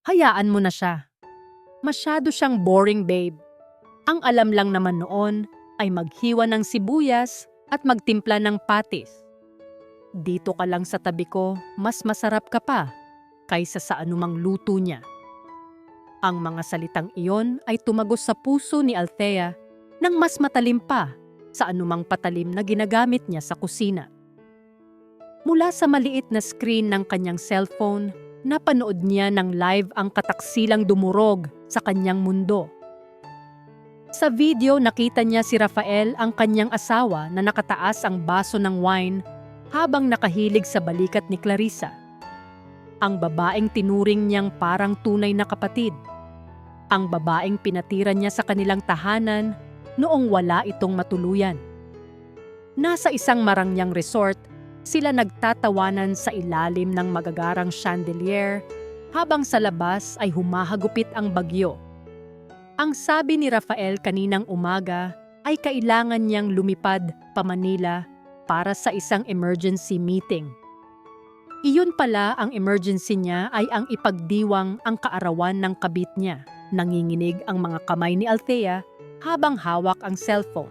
Hayaan mo na siya. Masyado siyang boring babe. Ang alam lang naman noon ay maghiwa ng sibuyas at magtimpla ng patis. Dito ka lang sa tabi ko, mas masarap ka pa kaysa sa anumang luto niya. Ang mga salitang iyon ay tumagos sa puso ni Althea nang mas matalim pa sa anumang patalim na ginagamit niya sa kusina. Mula sa maliit na screen ng kanyang cellphone, napanood niya ng live ang kataksilang dumurog sa kanyang mundo. Sa video, nakita niya si Rafael, ang kanyang asawa, na nakataas ang baso ng wine habang nakahilig sa balikat ni Clarissa. Ang babaeng tinuring niyang parang tunay na kapatid. Ang babaeng pinatira niya sa kanilang tahanan noong wala itong matuluyan. Nasa isang marangyang resort, sila nagtatawanan sa ilalim ng magagarang chandelier habang sa labas ay humahagupit ang bagyo. Ang sabi ni Rafael kaninang umaga ay kailangan niyang lumipad pa Manila para sa isang emergency meeting. Iyon pala, ang emergency niya ay ang ipagdiwang ang kaarawan ng kabit niya. Nanginginig ang mga kamay ni Althea habang hawak ang cellphone.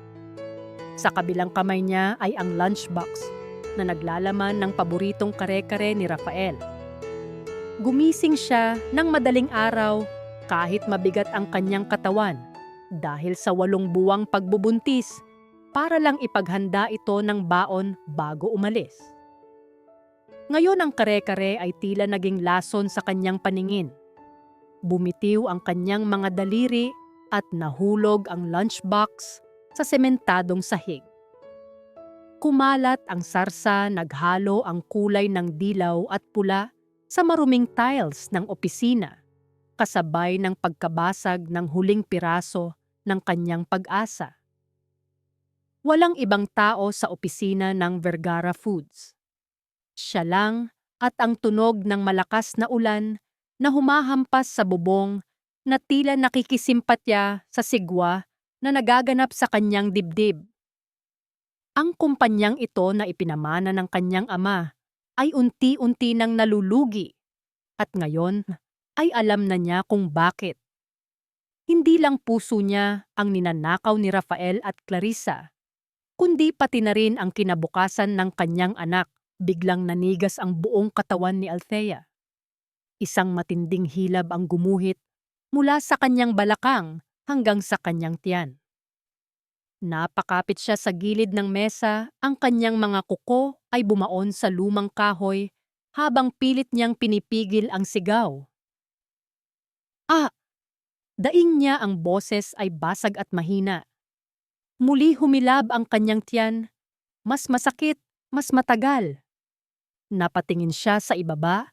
Sa kabilang kamay niya ay ang lunchbox na naglalaman ng paboritong kare-kare ni Rafael. Gumising siya ng madaling araw kahit mabigat ang kanyang katawan dahil sa 8 buwang pagbubuntis para lang ipaghanda ito ng baon bago umalis. Ngayon ang kare-kare ay tila naging lason sa kanyang paningin. Bumitiw ang kanyang mga daliri at nahulog ang lunchbox sa sementadong sahig. Kumalat ang sarsa, naghalo ang kulay ng dilaw at pula sa maruming tiles ng opisina, kasabay ng pagkabasag ng huling piraso ng kanyang pag-asa. Walang ibang tao sa opisina ng Vergara Foods. Siya lang at ang tunog ng malakas na ulan na humahampas sa bubong na tila nakikisimpatya sa sigwa na nagaganap sa kanyang dibdib. Ang kumpanyang ito na ipinamana ng kanyang ama ay unti-unti nang nalulugi at ngayon ay alam na niya kung bakit. Hindi lang puso niya ang ninanakaw ni Rafael at Clarissa, kundi pati na rin ang kinabukasan ng kanyang anak. Biglang nanigas ang buong katawan ni Althea. Isang matinding hilab ang gumuhit mula sa kanyang balakang hanggang sa kanyang tiyan. Napakapit siya sa gilid ng mesa, ang kanyang mga kuko ay bumaon sa lumang kahoy habang pilit niyang pinipigil ang sigaw. Ah! Daing niya, ang boses ay basag at mahina. Muli humilab ang kanyang tiyan, mas masakit, mas matagal. Napatingin siya sa ibaba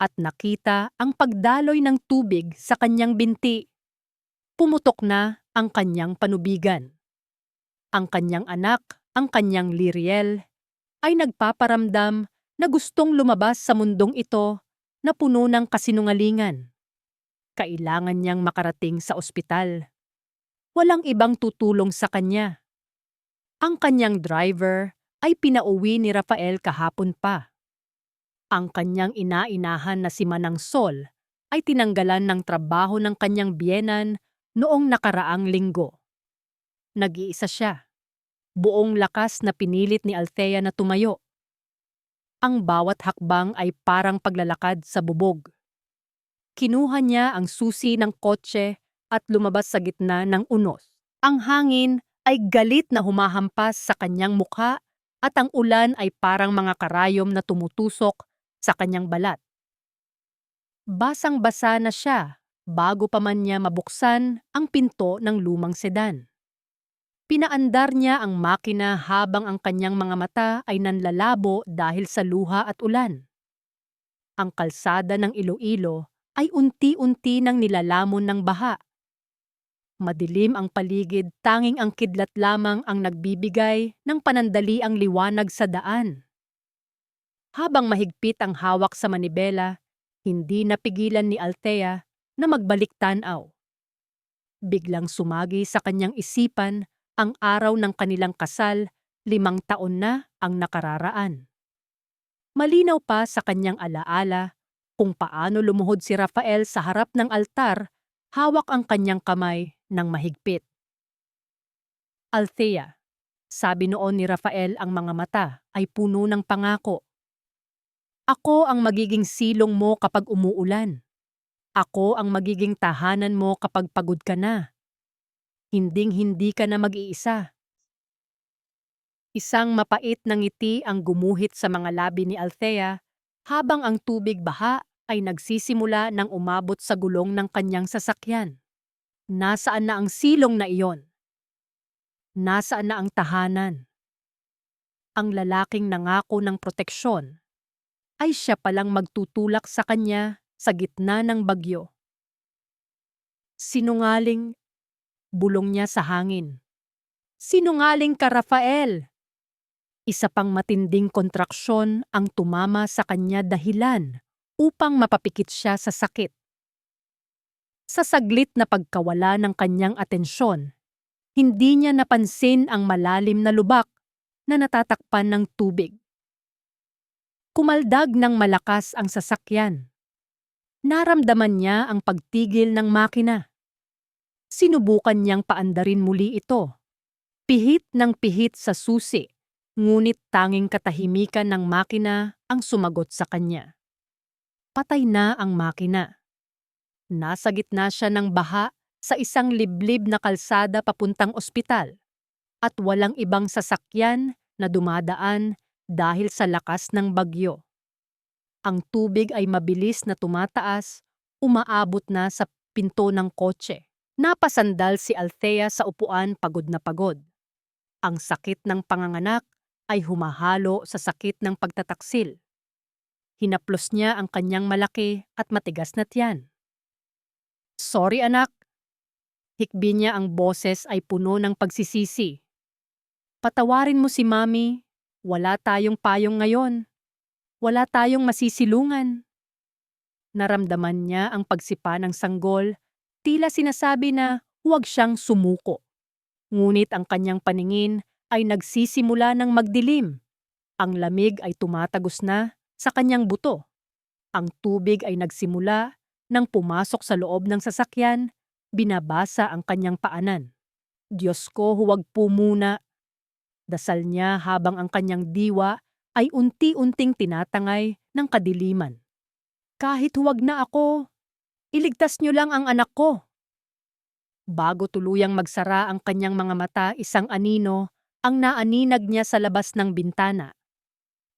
at nakita ang pagdaloy ng tubig sa kanyang binti. Pumutok na ang kanyang panubigan. Ang kanyang anak, ang kanyang Liriel, ay nagpaparamdam na gustong lumabas sa mundong ito na puno ng kasinungalingan. Kailangan niyang makarating sa ospital. Walang ibang tutulong sa kanya. Ang kanyang driver ay pinauwi ni Rafael kahapon pa. Ang kanyang ina-inahan na si Manang Sol ay tinanggalan ng trabaho ng kanyang biyenan noong nakaraang linggo. Nag-iisa siya. Buong lakas na pinilit ni Althea na tumayo. Ang bawat hakbang ay parang paglalakad sa bubog. Kinuha niya ang susi ng kotse at lumabas sa gitna ng unos. Ang hangin ay galit na humahampas sa kanyang mukha at ang ulan ay parang mga karayom na tumutusok sa kanyang balat. Basang-basa na siya bago pa man niya mabuksan ang pinto ng lumang sedan. Pinaandar niya ang makina habang ang kanyang mga mata ay nanlalabo dahil sa luha at ulan. Ang kalsada ng Iloilo ay unti-unti nang nilalamon ng baha. Madilim ang paligid, tanging ang kidlat lamang ang nagbibigay ng panandaliang liwanag sa daan. Habang mahigpit ang hawak sa manibela, hindi napigilan ni Althea na magbalik tanaw. Biglang sumagi sa kanyang isipan ang araw ng kanilang kasal, 5 taon na ang nakararaan. Malinaw pa sa kanyang alaala kung paano lumuhod si Rafael sa harap ng altar, hawak ang kanyang kamay ng mahigpit. Althea, sabi noon ni Rafael, ang mga mata ay puno ng pangako. Ako ang magiging silong mo kapag umuulan. Ako ang magiging tahanan mo kapag pagod ka na. Hinding-hindi ka na mag-iisa. Isang mapait na ngiti ang gumuhit sa mga labi ni Althea habang ang tubig baha ay nagsisimula ng umabot sa gulong ng kanyang sasakyan. Nasaan na ang silong na iyon? Nasaan na ang tahanan? Ang lalaking nangako ng proteksyon ay siya palang magtutulak sa kanya sa gitna ng bagyo. Sinungaling, bulong niya sa hangin. Sinungaling ka, Rafael! Isa pang matinding kontraksyon ang tumama sa kanya dahilan upang mapapikit siya sa sakit. Sa saglit na pagkawala ng kanyang atensyon, hindi niya napansin ang malalim na lubak na natatakpan ng tubig. Kumaldag ng malakas ang sasakyan. Naramdaman niya ang pagtigil ng makina. Sinubukan niyang paandarin muli ito. Pihit ng pihit sa susi, ngunit tanging katahimikan ng makina ang sumagot sa kanya. Patay na ang makina. Nasa gitna siya ng baha sa isang liblib na kalsada papuntang ospital at walang ibang sasakyan na dumadaan dahil sa lakas ng bagyo. Ang tubig ay mabilis na tumataas, umaabot na sa pinto ng kotse. Napasandal si Althea sa upuan, pagod na pagod. Ang sakit ng panganganak ay humahalo sa sakit ng pagtataksil. Hinaplos niya ang kanyang malaki at matigas na tiyan. Sorry anak. Hikbi niya, ang boses ay puno ng pagsisisi. Patawarin mo si Mami. Wala tayong payong ngayon. Wala tayong masisilungan. Naramdaman niya ang pagsipa ng sanggol, tila sinasabi na huwag siyang sumuko. Ngunit ang kanyang paningin ay nagsisimula ng magdilim. Ang lamig ay tumatagos na sa kanyang buto. Ang tubig ay nagsimula nang pumasok sa loob ng sasakyan, binabasa ang kanyang paanan. Diyos ko, huwag po muna. Dasal niya habang ang kanyang diwa ay unti-unting tinatangay ng kadiliman. Kahit huwag na ako, iligtas niyo lang ang anak ko. Bago tuluyang magsara ang kanyang mga mata, isang anino ang naaninag niya sa labas ng bintana.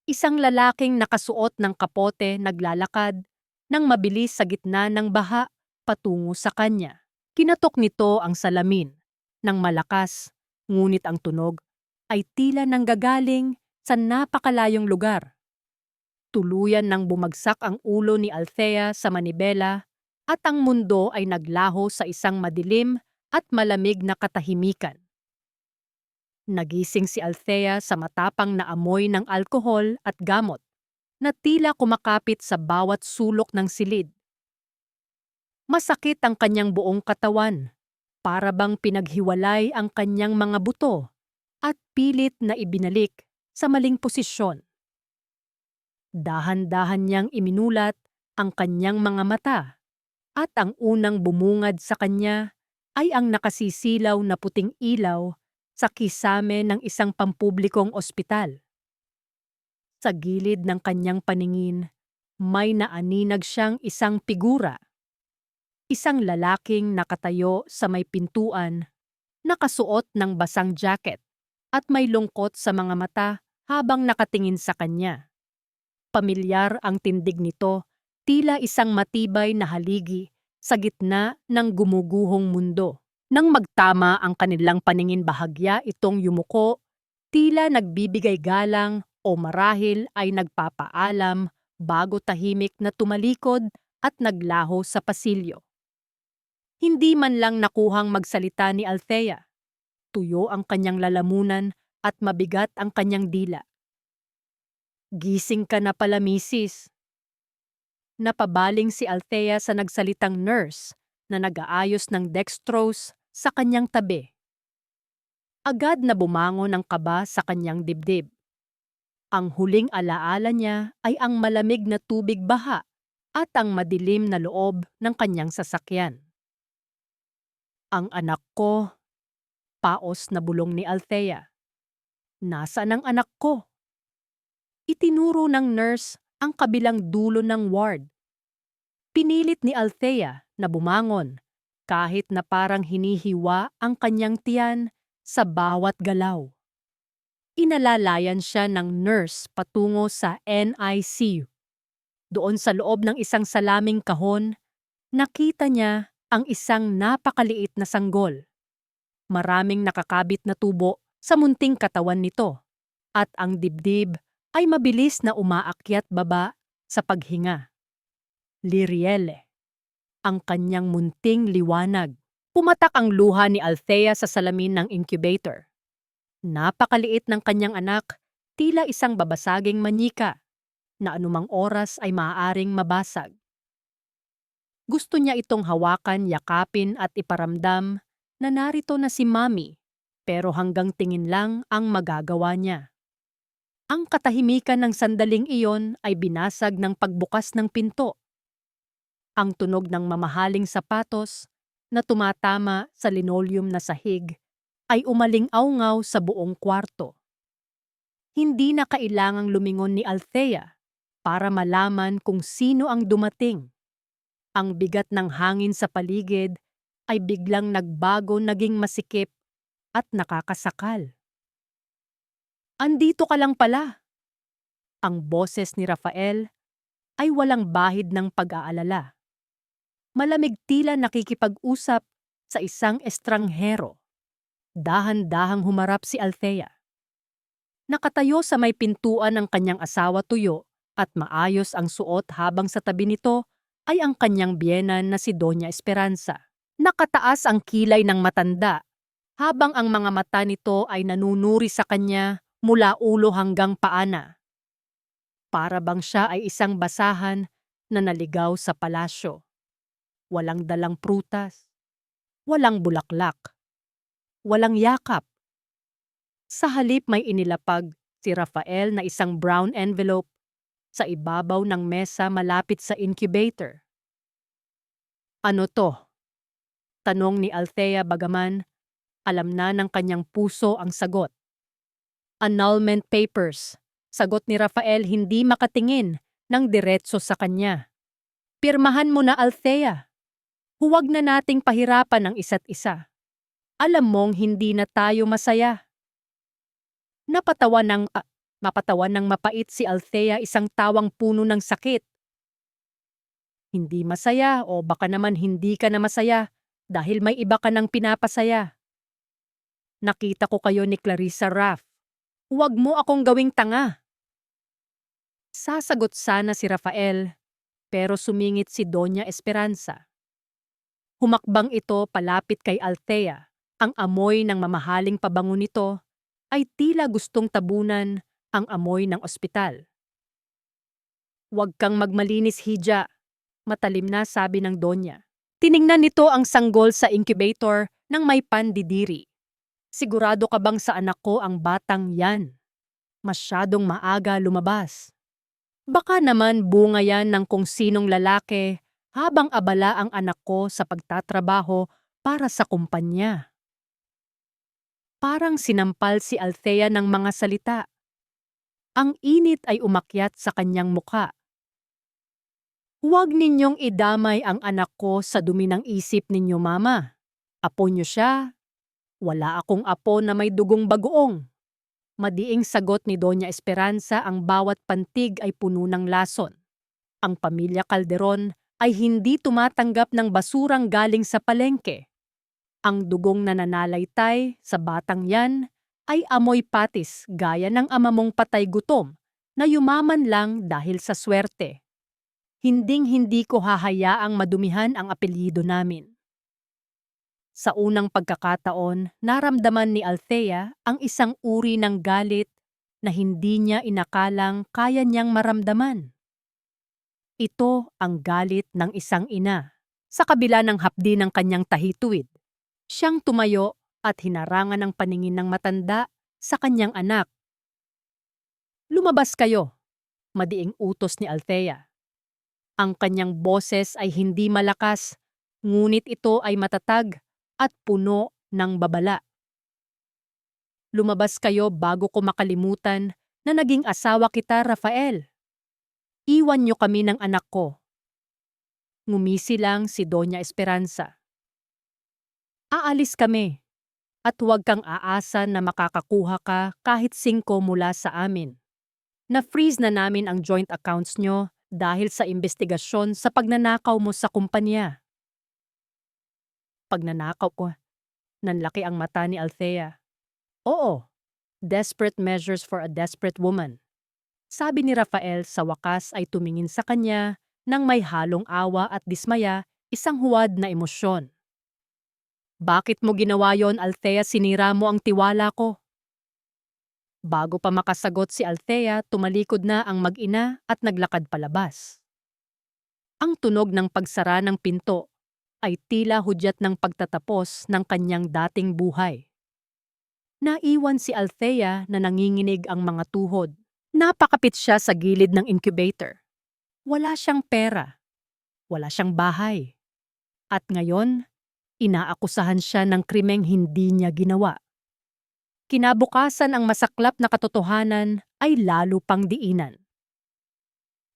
Isang lalaking nakasuot ng kapote naglalakad nang mabilis sa gitna ng baha patungo sa kanya. Kinatok nito ang salamin ng malakas, ngunit ang tunog ay tila nanggagaling sa napakalayong lugar. Tuluyan nang bumagsak ang ulo ni Althea sa manibela at ang mundo ay naglaho sa isang madilim at malamig na katahimikan. Nagising si Althea sa matapang na amoy ng alkohol at gamot na tila kumakapit sa bawat sulok ng silid. Masakit ang kanyang buong katawan, para bang pinaghiwalay ang kanyang mga buto at pilit na ibinalik sa maling posisyon. Dahan-dahan niyang iminulat ang kanyang mga mata at ang unang bumungad sa kanya ay ang nakasisilaw na puting ilaw sa kisame ng isang pampublikong ospital. Sa gilid ng kanyang paningin, may naaninag siyang isang figura. Isang lalaking nakatayo sa may pintuan, nakasuot ng basang jacket at may lungkot sa mga mata habang nakatingin sa kanya. Pamilyar ang tindig nito, tila isang matibay na haligi sa gitna ng gumuguhong mundo. Nang magtama ang kanilang paningin, bahagya itong yumuko, tila nagbibigay galang o marahil ay nagpapaalam bago tahimik na tumalikod at naglaho sa pasilyo. Hindi man lang nakuhang magsalita ni Althea. Tuyo ang kanyang lalamunan at mabigat ang kanyang dila. Gising ka na pala, misis. Napabaling si Althea sa nagsalitang nurse na nag-aayos ng dextrose sa kanyang tabi. Agad na bumangon ang kaba sa kanyang dibdib. Ang huling alaala niya ay ang malamig na tubig baha at ang madilim na loob ng kanyang sasakyan. Ang anak ko, paos na bulong ni Althea. Nasaan ang anak ko? Itinuro ng nurse ang kabilang dulo ng ward. Pinilit ni Althea na bumangon kahit na parang hinihiwa ang kanyang tiyan sa bawat galaw. Inalalayan siya ng nurse patungo sa NICU. Doon sa loob ng isang salaming kahon, nakita niya ang isang napakaliit na sanggol. Maraming nakakabit na tubo sa munting katawan nito at ang dibdib ay mabilis na umaakyat baba sa paghinga. Liriele, ang kanyang munting liwanag. Pumatak ang luha ni Althea sa salamin ng incubator. Napakaliit ng kanyang anak, tila isang babasaging manika na anumang oras ay maaaring mabasag. Gusto niya itong hawakan, yakapin at iparamdam na narito na si Mommy, pero hanggang tingin lang ang magagawa niya. Ang katahimikan ng sandaling iyon ay binasag ng pagbukas ng pinto. Ang tunog ng mamahaling sapatos na tumatama sa linoleum na sahig ay umaling-awngaw sa buong kwarto. Hindi na kailangang lumingon ni Althea para malaman kung sino ang dumating. Ang bigat ng hangin sa paligid ay biglang nagbago, naging masikip at nakakasakal. Andito ka lang pala. Ang boses ni Rafael ay walang bahid ng pag-aalala. Malamig, tila nakikipag-usap sa isang estranghero. Dahan-dahang humarap si Althea. Nakatayo sa may pintuan ng kanyang asawa, tuyo at maayos ang suot, habang sa tabi nito ay ang kanyang biyenan na si Doña Esperanza. Nakataas ang kilay ng matanda, habang ang mga mata nito ay nanunuri sa kanya mula ulo hanggang paana. Para bang siya ay isang basahan na naligaw sa palasyo. Walang dalang prutas, walang bulaklak, walang yakap. Sa halip may inilapag si Rafael na isang brown envelope sa ibabaw ng mesa malapit sa incubator. Ano to? Tanong ni Althea, bagaman alam na ng kanyang puso ang sagot. Annulment papers, sagot ni Rafael, hindi makatingin ng diretso sa kanya. Pirmahan mo na, Althea. Huwag na nating pahirapan ang isa't isa. Alam mong hindi na tayo masaya. Mapatawan ng mapait si Althea, isang tawang puno ng sakit. Hindi masaya, o baka naman hindi ka na masaya dahil may iba ka nang pinapasaya. Nakita ko kayo ni Clarissa, Raff. Huwag mo akong gawing tanga. Sasagot sana si Rafael, pero sumingit si Doña Esperanza. Humakbang ito palapit kay Althea. Ang amoy ng mamahaling pabango nito ay tila gustong tabunan ang amoy ng ospital. Huwag kang magmalinis, Hija, matalim na sabi ng Donya. Tiningnan nito ang sanggol sa incubator ng may pandidiri. Sigurado ka bang sa anak ko ang batang yan? Masyadong maaga lumabas. Baka naman bunga yan ng kung sinong lalaki habang abala ang anak ko sa pagtatrabaho para sa kumpanya. Parang sinampal si Althea ng mga salita. Ang init ay umakyat sa kanyang mukha. Huwag ninyong idamay ang anak ko sa dumi ng isip ninyo, Mama. Apo niyo siya. Wala akong apo na may dugong bagoong. Madiing sagot ni Doña Esperanza, ang bawat pantig ay puno ng lason. Ang pamilya Calderon ay hindi tumatanggap ng basurang galing sa palengke. Ang dugong nananalaytay sa batang yan ay amoy patis, gaya ng ama mong patay gutom na yumaman lang dahil sa swerte. Hinding-hindi ko hahayaang madumihan ang apelyido namin. Sa unang pagkakataon, naramdaman ni Althea ang isang uri ng galit na hindi niya inakalang kaya niyang maramdaman. Ito ang galit ng isang ina. Sa kabila ng hapdi ng kanyang tahituwid, siyang tumayo at hinarangan ng paningin ng matanda sa kanyang anak. Lumabas kayo, madiing utos ni Althea. Ang kanyang boses ay hindi malakas, ngunit ito ay matatag at puno ng babala. Lumabas kayo bago ko makalimutan na naging asawa kita, Rafael. Iwan niyo kami ng anak ko. Ngumisi lang si Doña Esperanza. Aalis kami at huwag kang aasa na makakakuha ka kahit 5 mula sa amin. Na-freeze na namin ang joint accounts nyo dahil sa investigasyon sa pagnanakaw mo sa kumpanya. Pagnanakaw ko. Nanlaki ang mata ni Althea. Oo, desperate measures for a desperate woman. Sabi ni Rafael sa wakas ay tumingin sa kanya nang may halong awa at dismaya, isang huwad na emosyon. Bakit mo ginawa yon, Althea? Sinira mo ang tiwala ko. Bago pa makasagot si Althea, tumalikod na ang mag-ina at naglakad palabas. Ang tunog ng pagsara ng pinto ay tila hudyat ng pagtatapos ng kanyang dating buhay. Naiwan si Althea na nanginginig ang mga tuhod. Napakapit siya sa gilid ng incubator. Wala siyang pera. Wala siyang bahay. At ngayon, inaakusahan siya ng krimeng hindi niya ginawa. Kinabukasan ang masaklap na katotohanan ay lalo pang diinan.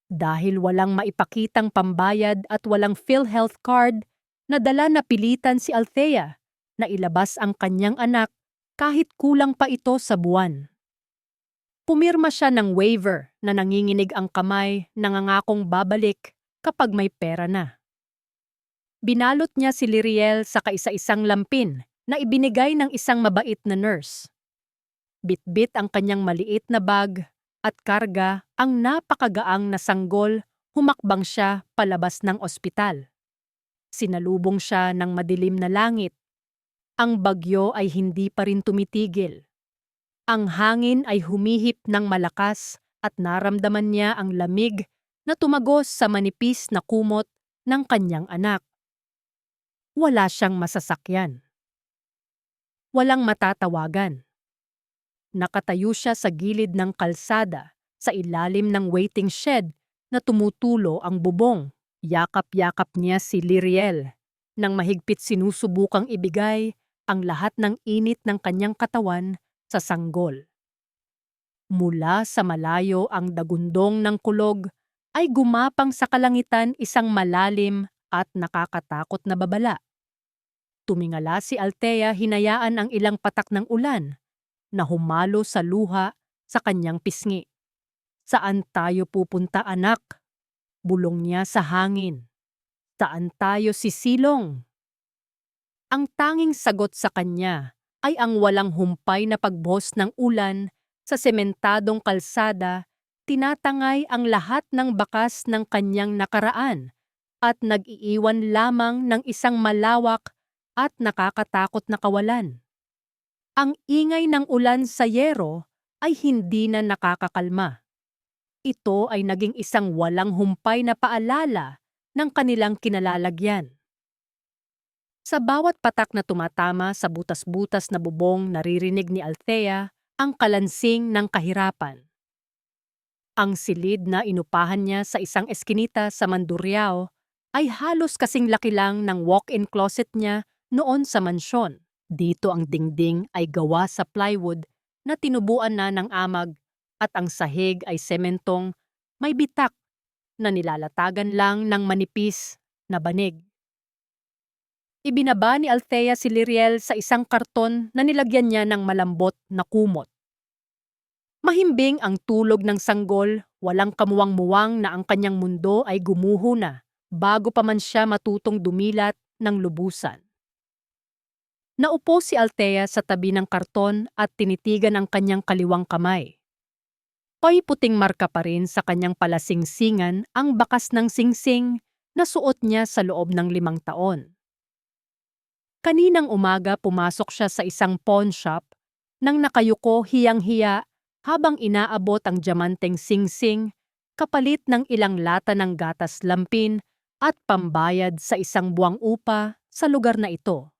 Dahil walang maipakitang pambayad at walang PhilHealth card, nadala na pilitan si Althea na ilabas ang kanyang anak kahit kulang pa ito sa buwan. Pumirma siya ng waiver na nanginginig ang kamay, nangangakong babalik kapag may pera na. Binalot niya si Liriel sa kaisa-isang lampin na ibinigay ng isang mabait na nurse. Bitbit ang kanyang maliit na bag at karga ang napakagaang na sanggol, humakbang siya palabas ng ospital. Sinalubong siya ng madilim na langit. Ang bagyo ay hindi pa rin tumitigil. Ang hangin ay humihip ng malakas at naramdaman niya ang lamig na tumagos sa manipis na kumot ng kanyang anak. Wala siyang masasakyan. Walang matatawagan. Nakatayo siya sa gilid ng kalsada sa ilalim ng waiting shed na tumutulo ang bubong. Yakap-yakap niya si Liriel nang mahigpit sinusubukang ibigay ang lahat ng init ng kanyang katawan sa sanggol. Mula sa malayo ang dagundong ng kulog ay gumapang sa kalangitan isang malalim at nakakatakot na babala. Tumingala si Althea, hinayaan ang ilang patak ng ulan na humalo sa luha sa kanyang pisngi. Saan tayo pupunta, anak? Bulong niya sa hangin. Saan tayo sisilong? Ang tanging sagot sa kanya ay ang walang humpay na pagbuhos ng ulan sa sementadong kalsada, tinatangay ang lahat ng bakas ng kanyang nakaraan at nag-iiwan lamang ng isang malawak at nakakatakot na kawalan. Ang ingay ng ulan sa yero ay hindi na nakakakalma. Ito ay naging isang walang humpay na paalala ng kanilang kinalalagyan. Sa bawat patak na tumatama sa butas-butas na bubong, naririnig ni Althea ang kalansing ng kahirapan. Ang silid na inupahan niya sa isang eskinita sa Mandurriao ay halos kasing laki lang ng walk-in closet niya noon sa mansyon. Dito ang dingding ay gawa sa plywood na tinubuan na ng amag at ang sahig ay sementong may bitak na nilalatagan lang ng manipis na banig. Ibinaba ni Althea si Liriel sa isang karton na nilagyan niya ng malambot na kumot. Mahimbing ang tulog ng sanggol, walang kamuwang-muwang na ang kanyang mundo ay gumuho na bago pa man siya matutong dumilat ng lubusan. Naupo si Althea sa tabi ng karton at tinitigan ang kanyang kaliwang kamay. Puting marka pa rin sa kanyang palasingsingan ang bakas ng singsing na suot niya sa loob ng 5 taon. Kaninang umaga pumasok siya sa isang pawn shop nang nakayuko hiyang-hiya habang inaabot ang diamanteng singsing kapalit ng ilang lata ng gatas lampin at pambayad sa isang buwang upa sa lugar na ito.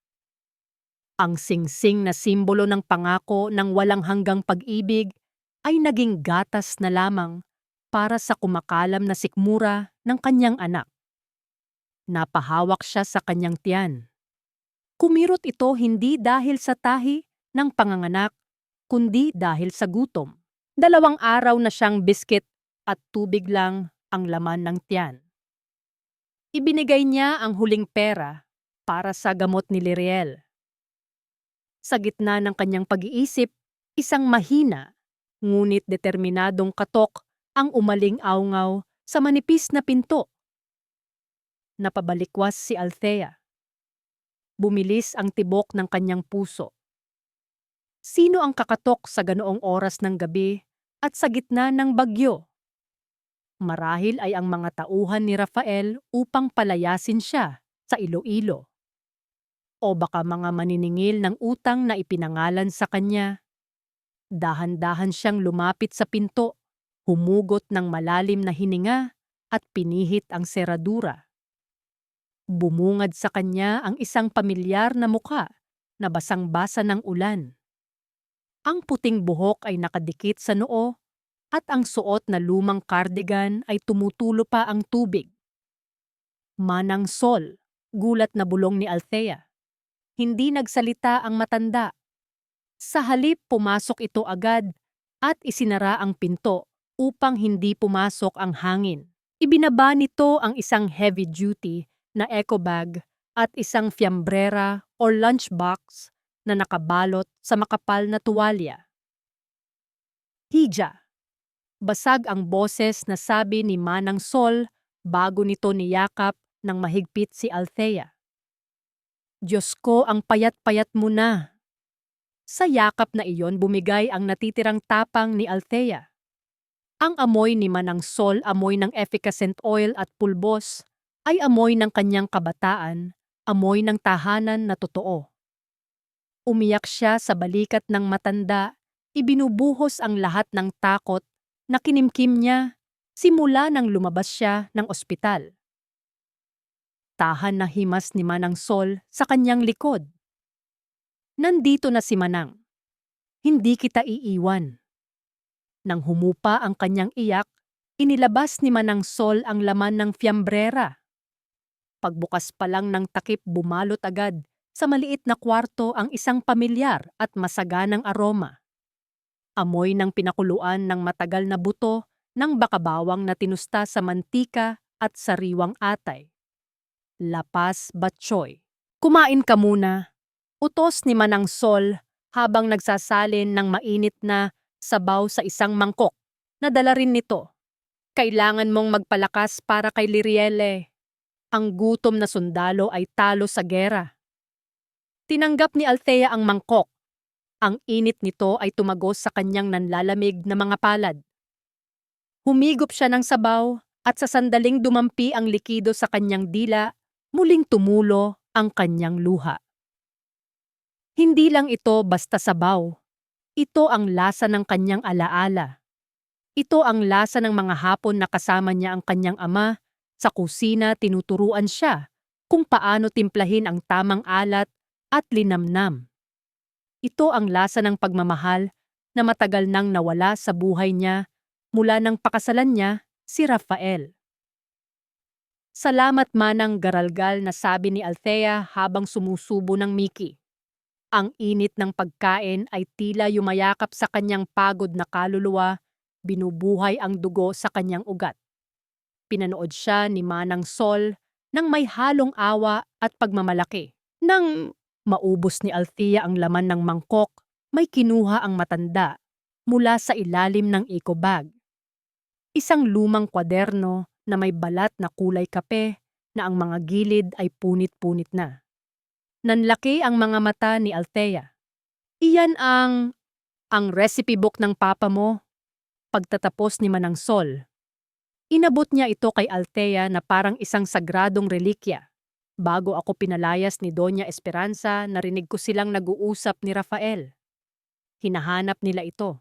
Ang singsing na simbolo ng pangako ng walang hanggang pag-ibig ay naging gatas na lamang para sa kumakalam na sikmura ng kanyang anak. Napahawak siya sa kanyang tiyan. Kumirot ito hindi dahil sa tahi ng panganganak, kundi dahil sa gutom. 2 araw na siyang biskit at tubig lang ang laman ng tiyan. Ibinigay niya ang huling pera para sa gamot ni Liriel. Sa gitna ng kanyang pag-iisip, isang mahina, ngunit determinadong katok ang umaling-awngaw sa manipis na pinto. Napabalikwas si Althea. Bumilis ang tibok ng kanyang puso. Sino ang kakatok sa ganoong oras ng gabi at sa gitna ng bagyo? Marahil ay ang mga tauhan ni Rafael upang palayasin siya sa Iloilo. O baka mga maniningil ng utang na ipinangalan sa kanya. Dahan-dahan siyang lumapit sa pinto, humugot ng malalim na hininga at pinihit ang seradura. Bumungad sa kanya ang isang pamilyar na mukha na basang-basa ng ulan. Ang puting buhok ay nakadikit sa noo at ang suot na lumang cardigan ay tumutulo pa ang tubig. Manang Sol, gulat na bulong ni Althea. Hindi nagsalita ang matanda. Sa halip pumasok ito agad at isinara ang pinto upang hindi pumasok ang hangin. Ibinaba nito ang isang heavy-duty na eco bag at isang fiambrera o lunchbox na nakabalot sa makapal na tuwalya. Hija. Basag ang boses na sabi ni Manang Sol bago nito niyakap ng mahigpit si Althea. Diyos ko, ang payat-payat mo na. Sa yakap na iyon bumigay ang natitirang tapang ni Althea. Ang amoy ni Manang Sol, amoy ng efficacent oil at pulbos, ay amoy ng kanyang kabataan, amoy ng tahanan na totoo. Umiyak siya sa balikat ng matanda, ibinubuhos ang lahat ng takot na kinimkim niya simula nang lumabas siya ng ospital. Tahan na himas ni Manang Sol sa kanyang likod. Nandito na si Manang. Hindi kita iiwan. Nang humupa ang kanyang iyak, inilabas ni Manang Sol ang laman ng fiambrera. Pagbukas pa lang ng takip bumalot agad sa maliit na kwarto ang isang pamilyar at masaganang aroma. Amoy ng pinakuluan ng matagal na buto ng bakabawang na tinusta sa mantika at sariwang atay. Lapas batchoy. Kumain ka muna. Utos ni Manang Sol habang nagsasalin ng mainit na sabaw sa isang mangkok. Nadala rin nito. Kailangan mong magpalakas para kay Liriele. Ang gutom na sundalo ay talo sa gera. Tinanggap ni Althea ang mangkok. Ang init nito ay tumagos sa kanyang nanlalamig na mga palad. Humigop siya ng sabaw at sa sandaling dumampi ang likido sa kanyang dila, muling tumulo ang kanyang luha. Hindi lang ito basta sabaw. Ito ang lasa ng kanyang alaala. Ito ang lasa ng mga hapon na kasama niya ang kanyang ama. Sa kusina tinuturuan siya kung paano timplahin ang tamang alat at linamnam. Ito ang lasa ng pagmamahal na matagal nang nawala sa buhay niya mula nang pakasalan niya si Rafael. Salamat Manang garalgal na sabi ni Althea habang sumusubo ng Mickey. Ang init ng pagkain ay tila yumayakap sa kanyang pagod na kaluluwa, binubuhay ang dugo sa kanyang ugat. Pinanood siya ni Manang Sol nang may halong awa at pagmamalaki. Nang maubos ni Althea ang laman ng mangkok, may kinuha ang matanda mula sa ilalim ng eco bag. Isang lumang kwaderno na may balat na kulay kape na ang mga gilid ay punit-punit na. Nanlaki ang mga mata ni Althea. Iyan ang recipe book ng papa mo. Pagtatapos ni Manang Sol, inabot niya ito kay Althea na parang isang sagradong relikya. Bago ako pinalayas ni Doña Esperanza, narinig ko silang nag-uusap ni Rafael. Hinahanap nila ito.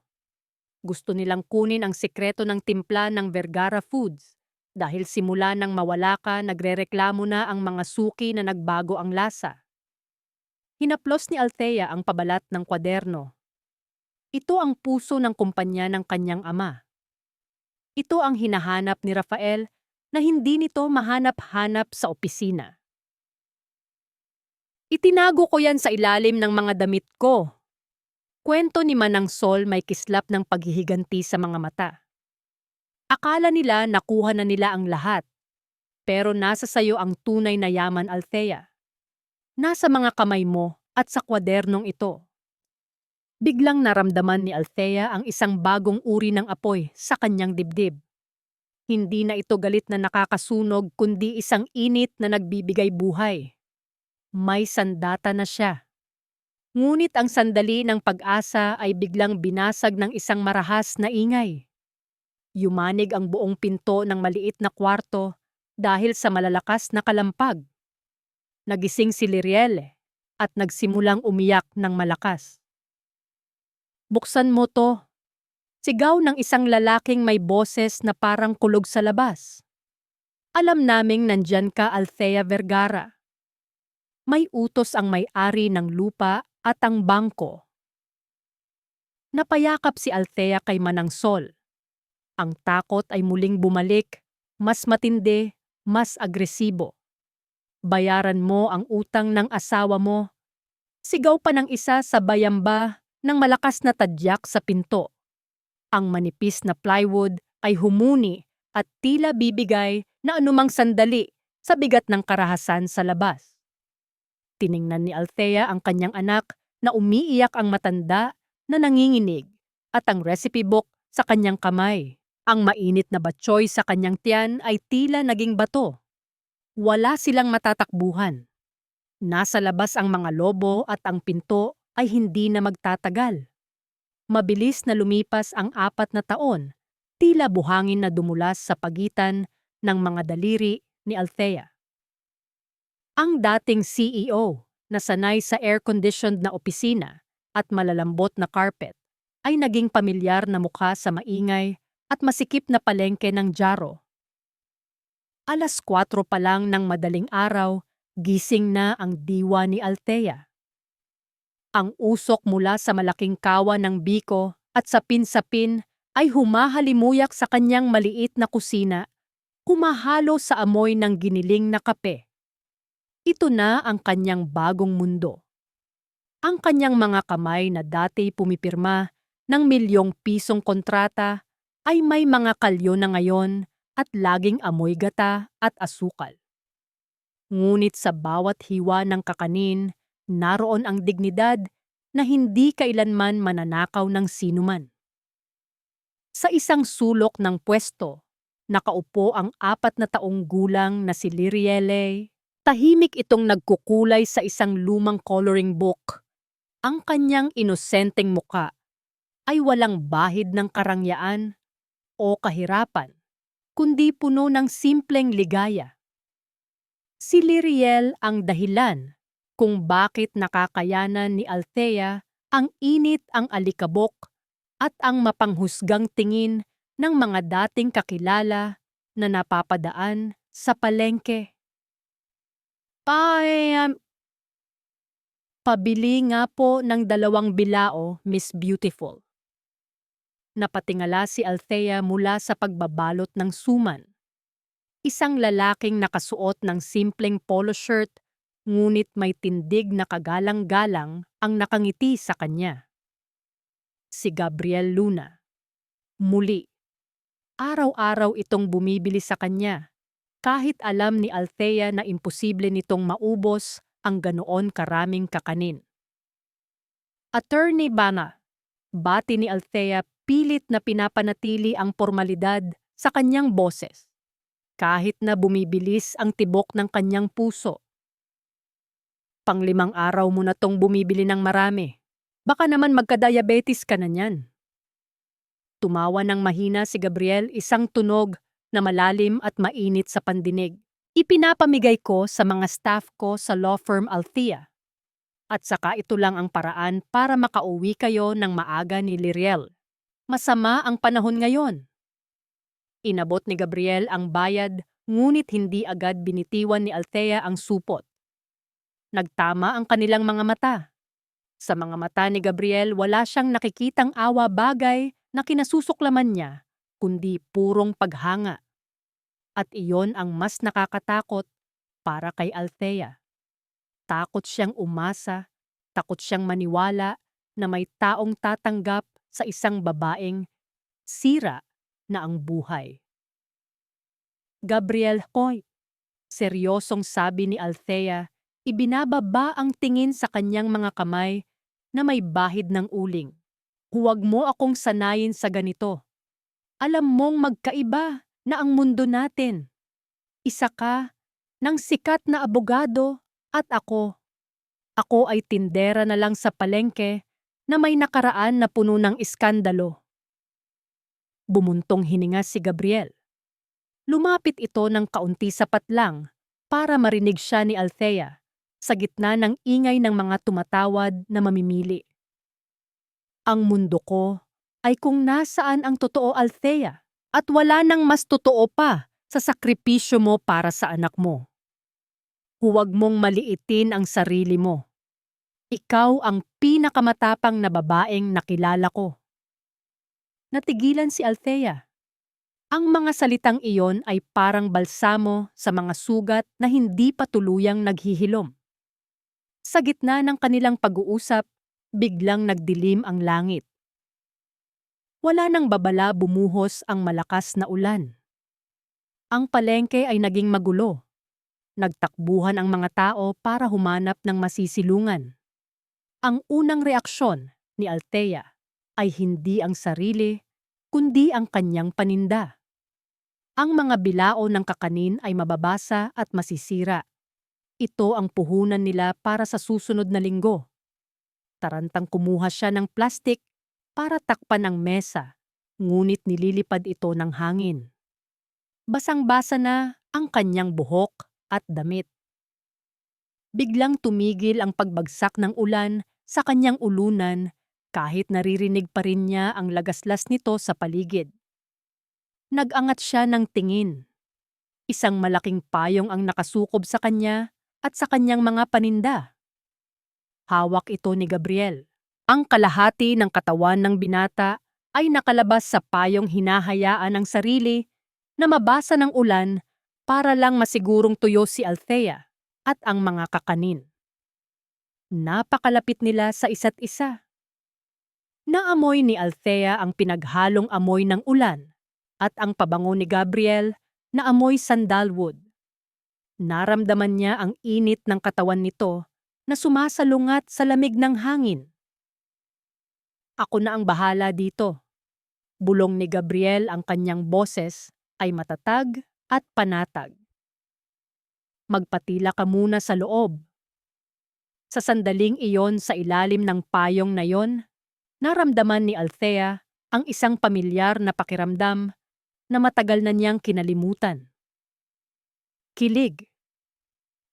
Gusto nilang kunin ang sekreto ng timpla ng Vergara Foods dahil simula nang mawala ka, nagrereklamo na ang mga suki na nagbago ang lasa. Hinaplos ni Althea ang pabalat ng kwaderno. Ito ang puso ng kumpanya ng kanyang ama. Ito ang hinahanap ni Rafael na hindi nito mahanap-hanap sa opisina. Itinago ko yan sa ilalim ng mga damit ko. Kwento ni Manang Sol may kislap ng paghihiganti sa mga mata. Akala nila nakuha na nila ang lahat, pero nasa sayo ang tunay na yaman, Althea. Nasa mga kamay mo at sa kwadernong ito. Biglang naramdaman ni Althea ang isang bagong uri ng apoy sa kanyang dibdib. Hindi na ito galit na nakakasunog kundi isang init na nagbibigay buhay. May sandata na siya. Ngunit ang sandali ng pag-asa ay biglang binasag ng isang marahas na ingay. Yumanig ang buong pinto ng maliit na kwarto dahil sa malalakas na kalampag. Nagising si Liriel at nagsimulang umiyak ng malakas. "Buksan mo to," sigaw ng isang lalaking may boses na parang kulog sa labas. "Alam naming nandyan ka, Althea Vergara. May utos ang may-ari ng lupa at ang bangko." Napayakap si Althea kay Manang Sol. Ang takot ay muling bumalik, mas matindi, mas agresibo. "Bayaran mo ang utang ng asawa mo." Sigaw pa ng isa sa bayamba ng malakas na tadyak sa pinto. Ang manipis na plywood ay humuni at tila bibigay na anumang sandali sa bigat ng karahasan sa labas. Tiningnan ni Althea ang kanyang anak na umiiyak ang matanda na nanginginig at ang recipe book sa kanyang kamay. Ang mainit na batsoy sa kanyang tiyan ay tila naging bato. Wala silang matatakbuhan. Nasa labas ang mga lobo at ang pinto ay hindi na magtatagal. Mabilis na lumipas ang 4 na taon, tila buhangin na dumulas sa pagitan ng mga daliri ni Althea. Ang dating CEO na sanay sa air-conditioned na opisina at malalambot na carpet ay naging pamilyar na mukha sa maingay at masikip na palengke ng Jaro. 4:00 pa lang ng madaling araw, gising na ang diwa ni Althea. Ang usok mula sa malaking kawa ng biko at sapin-sapin ay humahalimuyak sa kanyang maliit na kusina, kumahalo sa amoy ng giniling na kape. Ito na ang kanyang bagong mundo. Ang kanyang mga kamay na dati pumipirma ng milyong-pisong kontrata ay may mga kalyo na ngayon at laging amoy gata at asukal. Ngunit sa bawat hiwa ng kakanin, naroon ang dignidad na hindi kailanman mananakaw ng sinuman. Sa isang sulok ng pwesto, nakaupo ang 4 na taong gulang na si Liriele. Tahimik itong nagkukulay sa isang lumang coloring book. Ang kanyang inosenteng muka ay walang bahid ng karangyaan o kahirapan, kundi puno ng simpleng ligaya. Si Liriel ang dahilan kung bakit nakakayanan ni Althea ang init, ang alikabok at ang mapanghusgang tingin ng mga dating kakilala na napapadaan sa palengke. Pabili nga po ng 2 bilao, Miss Beautiful." Napatingala si Althea mula sa pagbabalot ng suman. Isang lalaking nakasuot ng simpleng polo shirt, ngunit may tindig na kagalang-galang ang nakangiti sa kanya. Si Gabriel Luna. Muli, araw-araw itong bumibili sa kanya, kahit alam ni Althea na imposible nitong maubos ang ganoon karaming kakanin. "Attorney Bana," bati ni Althea, pilit na pinapanatili ang pormalidad sa kanyang boses, kahit na bumibilis ang tibok ng kanyang puso. "Pang-5 araw mo na tong bumibili ng marami. Baka naman magka-diabetes ka na niyan." Tumawa ng mahina si Gabriel, isang tunog na malalim at mainit sa pandinig. "Ipinapamigay ko sa mga staff ko sa law firm Althea. At saka ito lang ang paraan para makauwi kayo ng maaga ni Liriel. Masama ang panahon ngayon." Inabot ni Gabriel ang bayad, ngunit hindi agad binitiwan ni Althea ang supot. Nagtama ang kanilang mga mata. Sa mga mata ni Gabriel, wala siyang nakikitang awa, bagay na kinasusuklaman niya kundi purong paghanga. At iyon ang mas nakakatakot para kay Althea. Takot siyang umasa, takot siyang maniwala na may taong tatanggap sa isang babaeng sira na ang buhay. Gabriel Hoy, seryosong sabi ni Althea, ibinababa ang tingin sa kanyang mga kamay na may bahid ng uling. Huwag mo akong sanayin sa ganito. Alam mong magkaiba na ang mundo natin. Isa ka ng sikat na abogado at ako. Ako ay tindera na lang sa palengke na may nakaraan na puno ng iskandalo. Bumuntong hininga si Gabriel. Lumapit ito ng kaunti sapat lang para marinig siya ni Althea sa gitna ng ingay ng mga tumatawad na mamimili. Ang mundo ko ay kung nasaan ang totoo, Althea, at wala nang mas totoo pa sa sakripisyo mo para sa anak mo. Huwag mong maliitin ang sarili mo. Ikaw ang pinakamatapang na babaeng nakilala ko. Natigilan si Althea. Ang mga salitang iyon ay parang balsamo sa mga sugat na hindi pa tuluyang naghihilom. Sa gitna ng kanilang pag-uusap, biglang nagdilim ang langit. Wala nang babala bumuhos ang malakas na ulan. Ang palengke ay naging magulo. Nagtakbuhan ang mga tao para humanap ng masisilungan. Ang unang reaksyon ni Althea ay hindi ang sarili, kundi ang kanyang paninda. Ang mga bilao ng kakanin ay mababasa at masisira. Ito ang puhunan nila para sa susunod na linggo. Tarantang kumuha siya ng plastik para takpan ang mesa, ngunit nililipad ito ng hangin. Basang-basa na ang kanyang buhok at damit. Biglang tumigil ang pagbagsak ng ulan sa kanyang ulunan kahit naririnig pa rin niya ang lagaslas nito sa paligid. Nag-angat siya ng tingin. Isang malaking payong ang nakasukob sa kanya at sa kanyang mga paninda. Hawak ito ni Gabriel. Ang kalahati ng katawan ng binata ay nakalabas sa payong hinahayaan ng sarili na mabasa ng ulan para lang masigurong tuyo si Althea at ang mga kakanin. Napakalapit nila sa isa't isa. Naamoy ni Althea ang pinaghalong amoy ng ulan at ang pabango ni Gabriel na amoy sandalwood. Naramdaman niya ang init ng katawan nito na sumasalungat sa lamig ng hangin. Ako na ang bahala dito. Bulong ni Gabriel, ang kanyang boses ay matatag at panatag. Magpatila ka muna sa loob. Sa sandaling iyon sa ilalim ng payong na yon, naramdaman ni Althea ang isang pamilyar na pakiramdam na matagal na niyang kinalimutan. Kilig.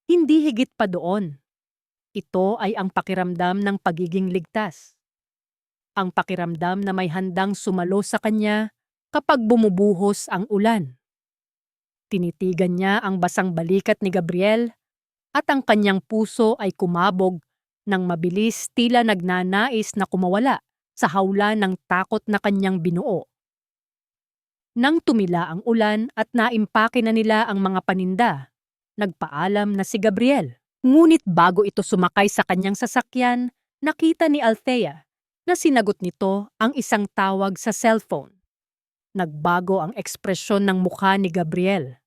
Hindi higit pa doon. Ito ay ang pakiramdam ng pagiging ligtas. Ang pakiramdam na may handang sumalo sa kanya kapag bumubuhos ang ulan. Tinitigan niya ang basang balikat ni Gabriel at ang kanyang puso ay kumabog ng mabilis, tila nagnanais na kumawala sa hawla ng takot na kanyang binuo. Nang tumila ang ulan at naimpake na nila ang mga paninda, nagpaalam na si Gabriel. Ngunit bago ito sumakay sa kanyang sasakyan, nakita ni Althea na sinagot nito ang isang tawag sa cellphone. Nagbago ang ekspresyon ng mukha ni Gabriel.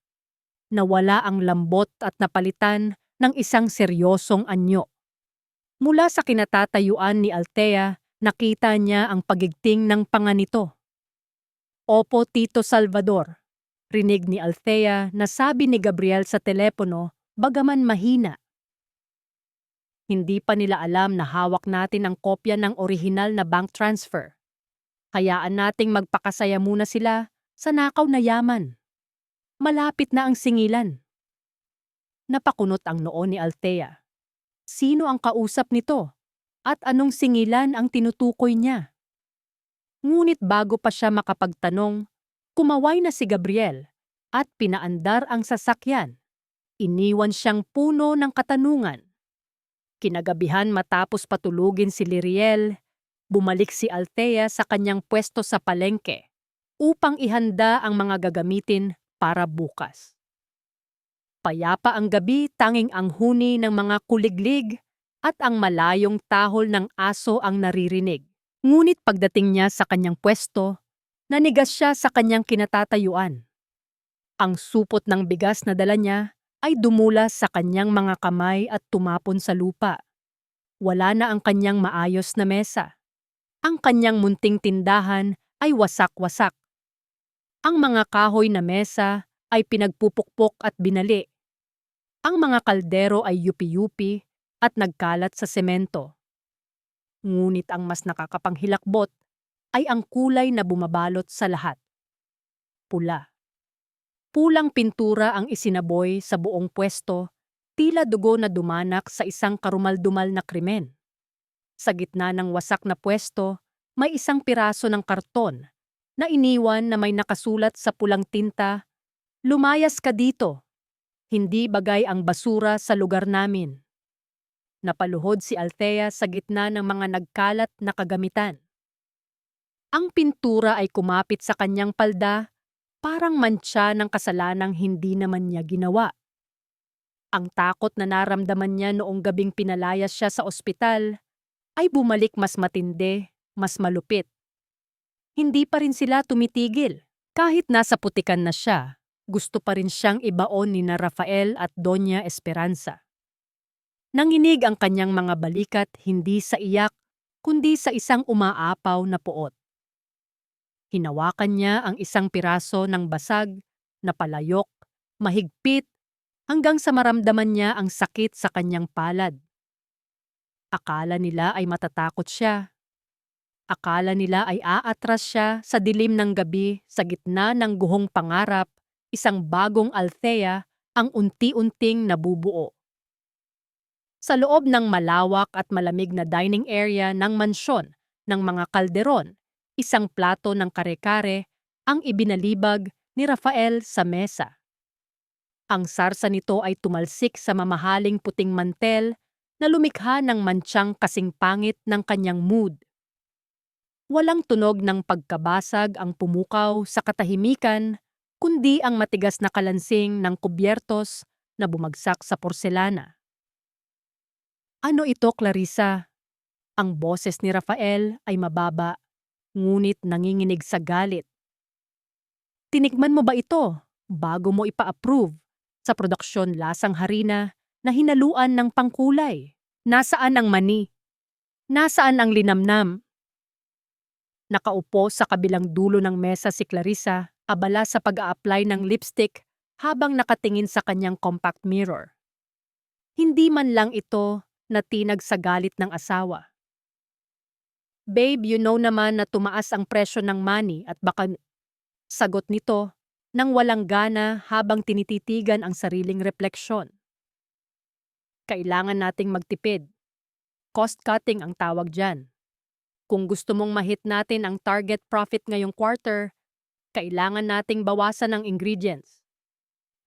Nawala ang lambot at napalitan ng isang seryosong anyo. Mula sa kinatatayuan ni Althea, nakita niya ang pagigting ng panga nito. Opo, Tito Salvador, rinig ni Althea na sabi ni Gabriel sa telepono, bagaman mahina. Hindi pa nila alam na hawak natin ang kopya ng orihinal na bank transfer. Hayaan nating magpakasaya muna sila sa nakaw na yaman. Malapit na ang singilan. Napakunot ang noo ni Althea. Sino ang kausap nito? At anong singilan ang tinutukoy niya? Ngunit bago pa siya makapagtanong, kumaway na si Gabriel at pinaandar ang sasakyan. Iniwan siyang puno ng katanungan. Kinagabihan matapos patulugin si Liriel, bumalik si Althea sa kanyang pwesto sa palengke. upang ihanda ang mga gagamitin para bukas. Payapa ang gabi, tanging ang huni ng mga kuliglig at ang malayong tahol ng aso ang naririnig. Ngunit pagdating niya sa kanyang pwesto, nanigas siya sa kanyang kinatatayuan. Ang supot ng bigas na dala niya ay dumula sa kanyang mga kamay at tumapon sa lupa. Wala na ang kanyang maayos na mesa. Ang kanyang munting tindahan ay wasak-wasak. Ang mga kahoy na mesa ay pinagpupukpok at binali. Ang mga kaldero ay yupi-yupi at nagkalat sa semento. Ngunit ang mas nakakapanghilakbot ay ang kulay na bumabalot sa lahat. Pula. Pulang pintura ang isinaboy sa buong pwesto, tila dugo na dumanak sa isang karumaldumal na krimen. Sa gitna ng wasak na pwesto, may isang piraso ng karton na iniwan na may nakasulat sa pulang tinta, "Lumayas ka dito. Hindi bagay ang basura sa lugar namin." Napaluhod si Althea sa gitna ng mga nagkalat na kagamitan. Ang pintura ay kumapit sa kanyang palda, parang mantsa ng kasalanang hindi naman niya ginawa. Ang takot na naramdaman niya noong gabing pinalayas siya sa ospital ay bumalik mas matindi, mas malupit. Hindi pa rin sila tumitigil. Kahit nasa putikan na siya, gusto pa rin siyang ibaon ni na Rafael at Doña Esperanza. Nanginig ang kanyang mga balikat hindi sa iyak, kundi sa isang umaapaw na puot. Hinawakan niya ang isang piraso ng basag, na palayok, mahigpit, hanggang sa maramdaman niya ang sakit sa kanyang palad. Akala nila ay matatakot siya. Akala nila ay aatras siya sa dilim ng gabi sa gitna ng guhong pangarap, isang bagong Althea ang unti-unting nabubuo. Sa loob ng malawak at malamig na dining area ng mansyon ng mga kalderon, isang plato ng kare-kare ang ibinalibag ni Rafael sa mesa. Ang sarsa nito ay tumalsik sa mamahaling puting mantel na lumikha ng mantsyang kasing pangit ng kanyang mood. Walang tunog ng pagkabasag ang pumukaw sa katahimikan, kundi ang matigas na kalansing ng kubyertos na bumagsak sa porselana. "Ano ito, Clarissa?" Ang boses ni Rafael ay mababa, ngunit nanginginig sa galit. "Tinikman mo ba ito bago mo ipa-approve sa produksyon lasang harina na hinaluan ng pangkulay? Nasaan ang mani? Nasaan ang linamnam?" Nakaupo sa kabilang dulo ng mesa si Clarissa, abala sa pag-a-apply ng lipstick habang nakatingin sa kanyang compact mirror. Hindi man lang ito natinag sa galit ng asawa. "Babe, you know naman na tumaas ang presyo ng money at baka..." Sagot nito nang walang gana habang tinititigan ang sariling refleksyon. "Kailangan nating magtipid. Cost cutting ang tawag dyan. Kung gusto mong ma-hit natin ang target profit ngayong quarter, kailangan nating bawasan ang ingredients.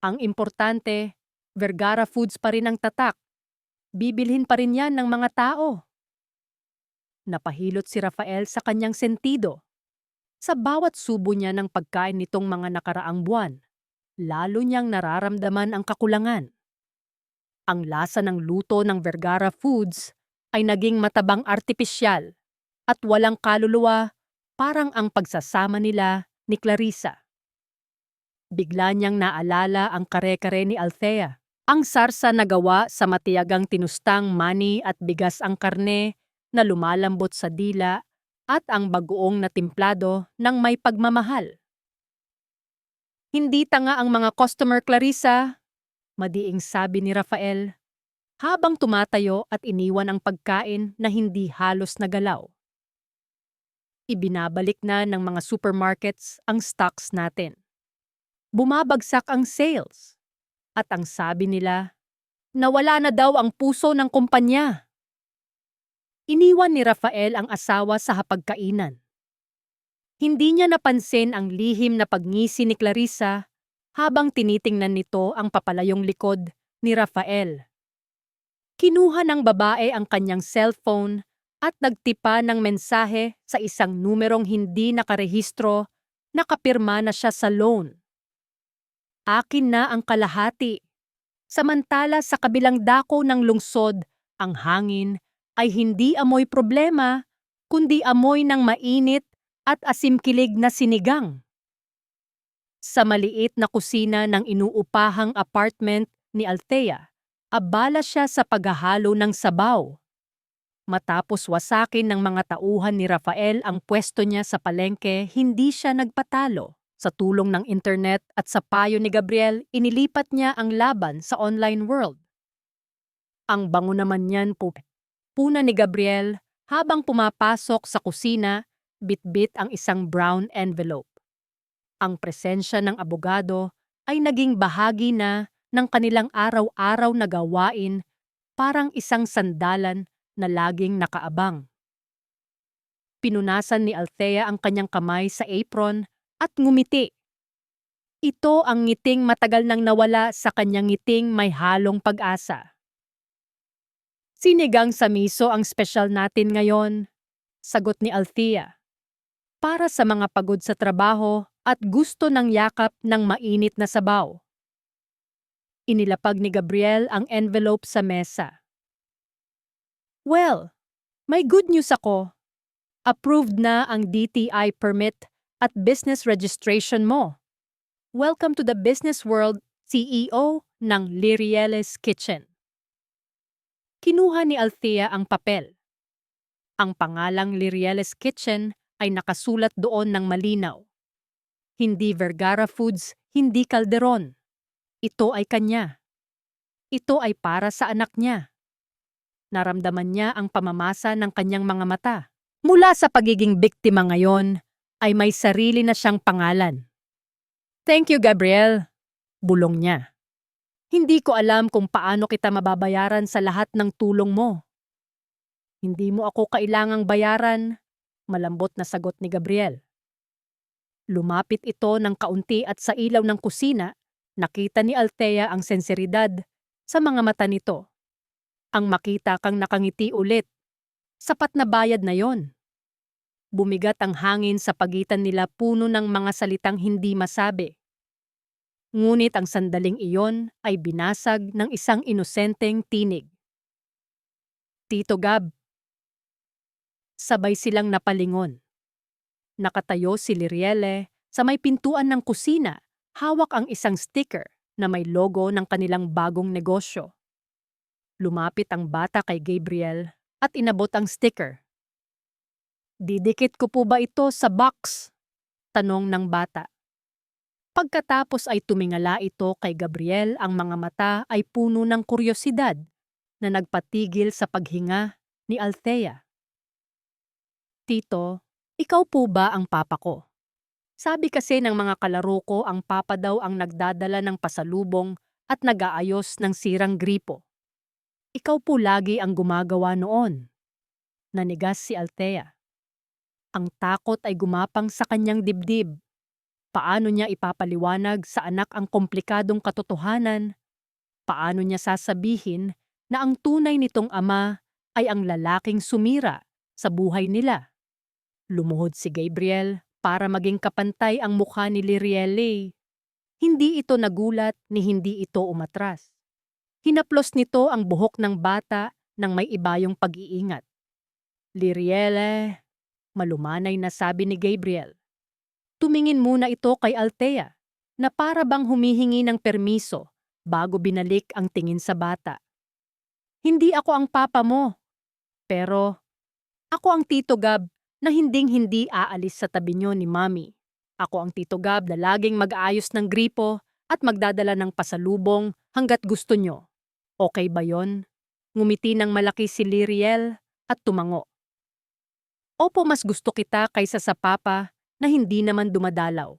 Ang importante, Vergara Foods pa rin ang tatak. Bibilhin pa rin yan ng mga tao." Napahilot si Rafael sa kanyang sentido. Sa bawat subo niya ng pagkain nitong mga nakaraang buwan, lalo niyang nararamdaman ang kakulangan. Ang lasa ng luto ng Vergara Foods ay naging matabang artipisyal at walang kaluluwa, parang ang pagsasama nila ni Clarissa. Bigla niyang naalala ang kare-kare ni Althea, ang sarsa na gawa sa matiyagang tinustang mani at bigas ang karne na lumalambot sa dila at ang bagoong na timplado ng may pagmamahal. "Hindi tanga ang mga customer, Clarissa," madiing sabi ni Rafael, habang tumatayo at iniwan ang pagkain na hindi halos nagalaw. "Ibinabalik na ng mga supermarkets ang stocks natin. Bumabagsak ang sales. At ang sabi nila, nawala na daw ang puso ng kumpanya." Iniwan ni Rafael ang asawa sa hapagkainan. Hindi niya napansin ang lihim na pagngisi ni Clarissa habang tinitingnan nito ang papalayong likod ni Rafael. Kinuha ng babae ang kanyang cellphone at nagtipa ng mensahe sa isang numerong hindi nakarehistro Nakapirma na siya sa loan. Akin na ang kalahati. Samantala sa kabilang dako ng lungsod, ang hangin ay hindi amoy problema, kundi amoy ng mainit at asimkilig na sinigang. Sa maliit na kusina ng inuupahang apartment ni Althea, abala siya sa paghahalo ng sabaw. Matapos wasakin ng mga tauhan ni Rafael ang pwesto niya sa palengke, hindi siya nagpatalo. Sa tulong ng internet at sa payo ni Gabriel, inilipat niya ang laban sa online world. Ang bango naman niyan po. Puna ni Gabriel habang pumapasok sa kusina, bitbit ang isang brown envelope. Ang presensya ng abogado ay naging bahagi na ng kanilang araw-araw na gawain, parang isang sandalan na laging nakaabang. Pinunasan ni Althea ang kanyang kamay sa apron at ngumiti. Ito ang ngiting matagal nang nawala sa kanyang ngiting may halong pag-asa. Sinigang sa miso ang special natin ngayon, sagot ni Althea. Para sa mga pagod sa trabaho at gusto ng yakap ng mainit na sabaw. Inilapag ni Gabriel ang envelope sa mesa. Well, may good news ako. Approved na ang DTI permit at business registration mo. Welcome to the business world, CEO ng Lirieles Kitchen. Kinuha ni Althea ang papel. Ang pangalang Lirieles Kitchen ay nakasulat doon ng malinaw. Hindi Vergara Foods, hindi Calderon. Ito ay kanya. Ito ay para sa anak niya. Naramdaman niya ang pamamasa ng kanyang mga mata. Mula sa pagiging biktima ngayon, ay may sarili na siyang pangalan. Thank you, Gabriel. Bulong niya. Hindi ko alam kung paano kita mababayaran sa lahat ng tulong mo. Hindi mo ako kailangang bayaran, malambot na sagot ni Gabriel. Lumapit ito ng kaunti at sa ilaw ng kusina, nakita ni Althea ang senseridad sa mga mata nito. Ang makita kang nakangiti ulit. Sapat na bayad na yon. Bumigat ang hangin sa pagitan nila, puno ng mga salitang hindi masabi. Ngunit ang sandaling iyon ay binasag ng isang inosenteng tinig. Tito Gab. Sabay silang napalingon. Nakatayo si Liriele sa may pintuan ng kusina, hawak ang isang sticker na may logo ng kanilang bagong negosyo. Lumapit ang bata kay Gabriel at inabot ang sticker. Didikit ko po ba ito sa box? Tanong ng bata. Pagkatapos ay tumingala ito kay Gabriel, ang mga mata ay puno ng kuryosidad na nagpatigil sa paghinga ni Althea. Tito, ikaw po ba ang papa ko? Sabi kasi ng mga kalaro ko ang papa daw ang nagdadala ng pasalubong at nag-aayos ng sirang gripo. Ikaw po lagi ang gumagawa noon. Nanigas si Althea. Ang takot ay gumapang sa kanyang dibdib. Paano niya ipapaliwanag sa anak ang komplikadong katotohanan? Paano niya sasabihin na ang tunay nitong ama ay ang lalaking sumira sa buhay nila? Lumuhod si Gabriel para maging kapantay ang mukha ni Liriele. Hindi ito nagulat ni hindi ito umatras. Hinaplos nito ang buhok ng bata ng may ibayong pag-iingat. Liriele, malumanay na sabi ni Gabriel. Tumingin muna ito kay Althea na para bang humihingi ng permiso bago binalik ang tingin sa bata. Hindi ako ang papa mo, pero ako ang Tito Gab na hinding-hindi aalis sa tabi niyo ni Mami. Ako ang Tito Gab na laging mag-aayos ng gripo at magdadala ng pasalubong hanggat gusto niyo. Okay ba yon? Ngumiti ng malaki si Liriel at tumango. Opo, mas gusto kita kaysa sa papa na hindi naman dumadalaw.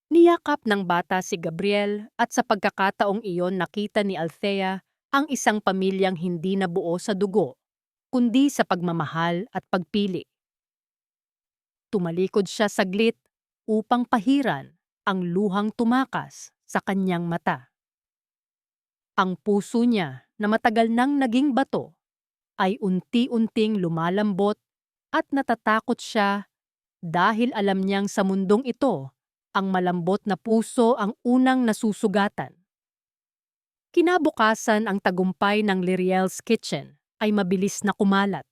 Niyakap ng bata si Gabriel at sa pagkakataong iyon nakita ni Althea ang isang pamilyang hindi nabuo sa dugo, kundi sa pagmamahal at pagpili. Tumalikod siya saglit upang pahiran ang luhang tumakas sa kanyang mata. Ang puso niya na matagal nang naging bato ay unti-unting lumalambot At natatakot siya dahil alam niyang sa mundong ito, ang malambot na puso ang unang nasusugatan. Kinabukasan ang tagumpay ng Liriel's Kitchen ay mabilis na kumalat.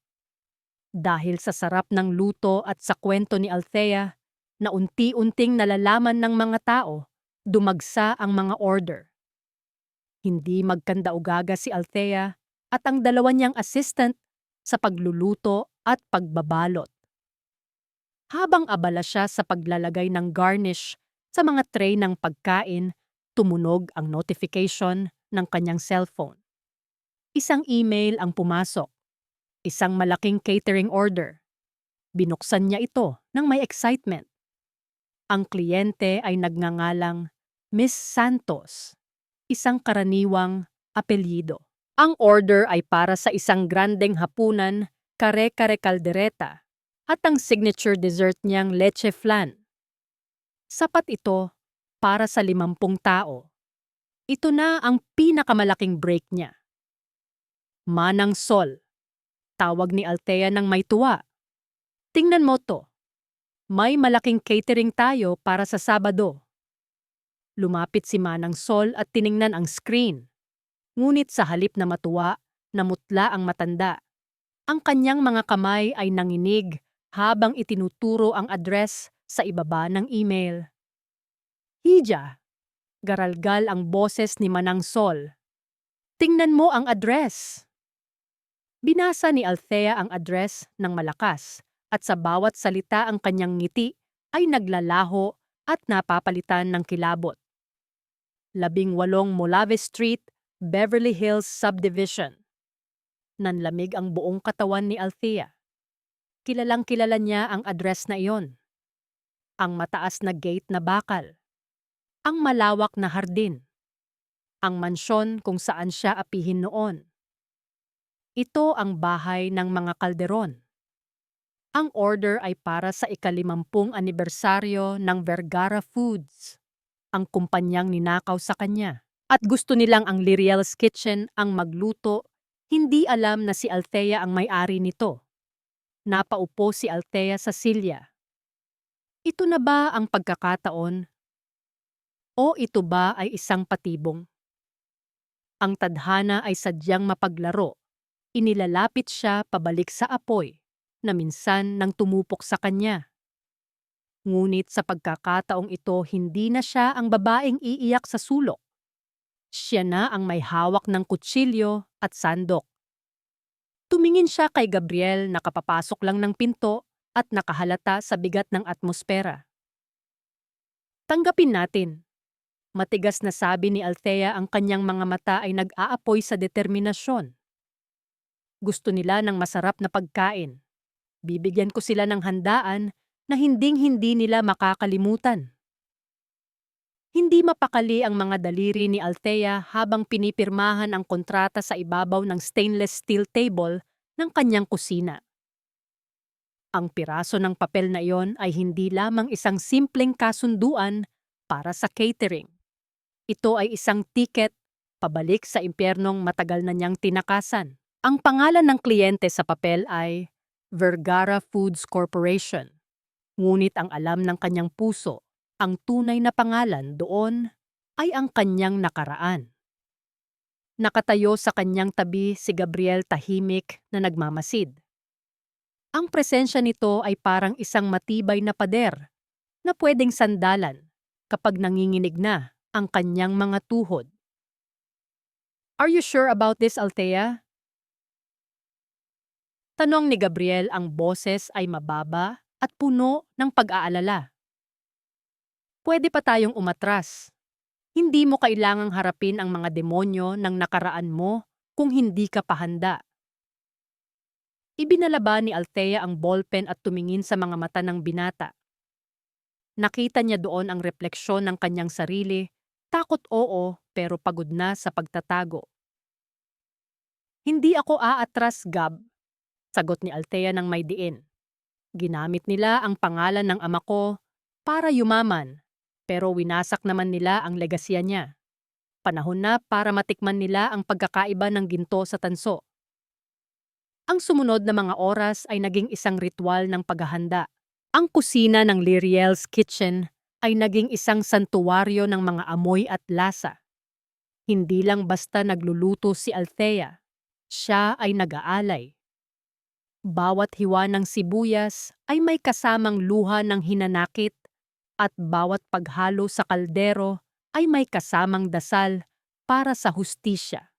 Dahil sa sarap ng luto at sa kwento ni Althea na unti-unting nalalaman ng mga tao, dumagsa ang mga order. Hindi magkandaugaga si Althea at ang dalawa niyang assistant sa pagluluto at pagbabalot. Habang abala siya sa paglalagay ng garnish sa mga tray ng pagkain, tumunog ang notification ng kanyang cellphone. Isang email ang pumasok. Isang malaking catering order. Binuksan niya ito ng may excitement. Ang kliyente ay nagngangalang Miss Santos, isang karaniwang apelyido. Ang order ay para sa isang grandeng hapunan, kare-kare kaldereta, at ang signature dessert niyang leche flan. Sapat ito para sa 50 tao. Ito na ang pinakamalaking break niya. Manang Sol, tawag ni Althea ng may tuwa. Tingnan mo to. May malaking catering tayo para sa Sabado. Lumapit si Manang Sol at tiningnan ang screen. Ngunit sa halip na matuwa, namutla ang matanda. Ang kanyang mga kamay ay nanginig habang itinuturo ang address sa ibaba ng email. Hija, garalgal ang boses ni Manang Sol. Tingnan mo ang address. Binasa ni Althea ang address ng malakas at sa bawat salita ang kanyang ngiti ay naglalaho at napapalitan ng kilabot. 18 Molave Street, Beverly Hills Subdivision. Nanlamig ang buong katawan ni Althea. Kilalang-kilala niya ang address na iyon. Ang mataas na gate na bakal. Ang malawak na hardin. Ang mansyon kung saan siya apihin noon. Ito ang bahay ng mga Calderon. Ang order ay para sa ika-50 anibersaryo ng Vergara Foods, ang kumpanyang ninakaw sa kanya. At gusto nilang ang Liriel's Kitchen ang magluto, hindi alam na si Althea ang may-ari nito. Napaupo si Althea sa silya. Ito na ba ang pagkakataon? O ito ba ay isang patibong? Ang tadhana ay sadyang mapaglaro. Inilalapit siya pabalik sa apoy na minsan nang tumupok sa kanya. Ngunit sa pagkakataong ito, hindi na siya ang babaeng iiyak sa sulok. Siya na ang may hawak ng kutsilyo at sandok. Tumingin siya kay Gabriel na kapapasok lang ng pinto at nakahalata sa bigat ng atmosfera. Tanggapin natin. Matigas na sabi ni Althea, ang kanyang mga mata ay nag-aapoy sa determinasyon. Gusto nila ng masarap na pagkain. Bibigyan ko sila ng handaan na hinding-hindi nila makakalimutan. Hindi mapakali ang mga daliri ni Althea habang pinipirmahan ang kontrata sa ibabaw ng stainless steel table ng kanyang kusina. Ang piraso ng papel na iyon ay hindi lamang isang simpleng kasunduan para sa catering. Ito ay isang tiket pabalik sa impyernong matagal na niyang tinakasan. Ang pangalan ng kliyente sa papel ay Vergara Foods Corporation. Ngunit ang alam ng kanyang puso, ang tunay na pangalan doon ay ang kanyang nakaraan. Nakatayo sa kanyang tabi si Gabriel, tahimik na nagmamasid. Ang presensya nito ay parang isang matibay na pader na pwedeng sandalan kapag nanginginig na ang kanyang mga tuhod. Are you sure about this, Althea? Tanong ni Gabriel, ang boses ay mababa at puno ng pag-aalala. Pwede pa tayong umatras. Hindi mo kailangang harapin ang mga demonyo ng nakaraan mo kung hindi ka pahanda. Ibinalaba ni Althea ang ballpen at tumingin sa mga mata ng binata. Nakita niya doon ang refleksyon ng kanyang sarili, takot oo pero pagod na sa pagtatago. Hindi ako aatras, Gab, sagot ni Althea ng may diin. Ginamit nila ang pangalan ng ama ko para yumaman, pero winasak naman nila ang legasya niya. Panahon na para matikman nila ang pagkakaiba ng ginto sa tanso. Ang sumunod na mga oras ay naging isang ritual ng paghahanda. Ang kusina ng Liriel's Kitchen ay naging isang santuwaryo ng mga amoy at lasa. Hindi lang basta nagluluto si Althea, siya ay nag-aalay. Bawat hiwa ng sibuyas ay may kasamang luha ng hinanakit at bawat paghalo sa kaldero ay may kasamang dasal para sa hustisya.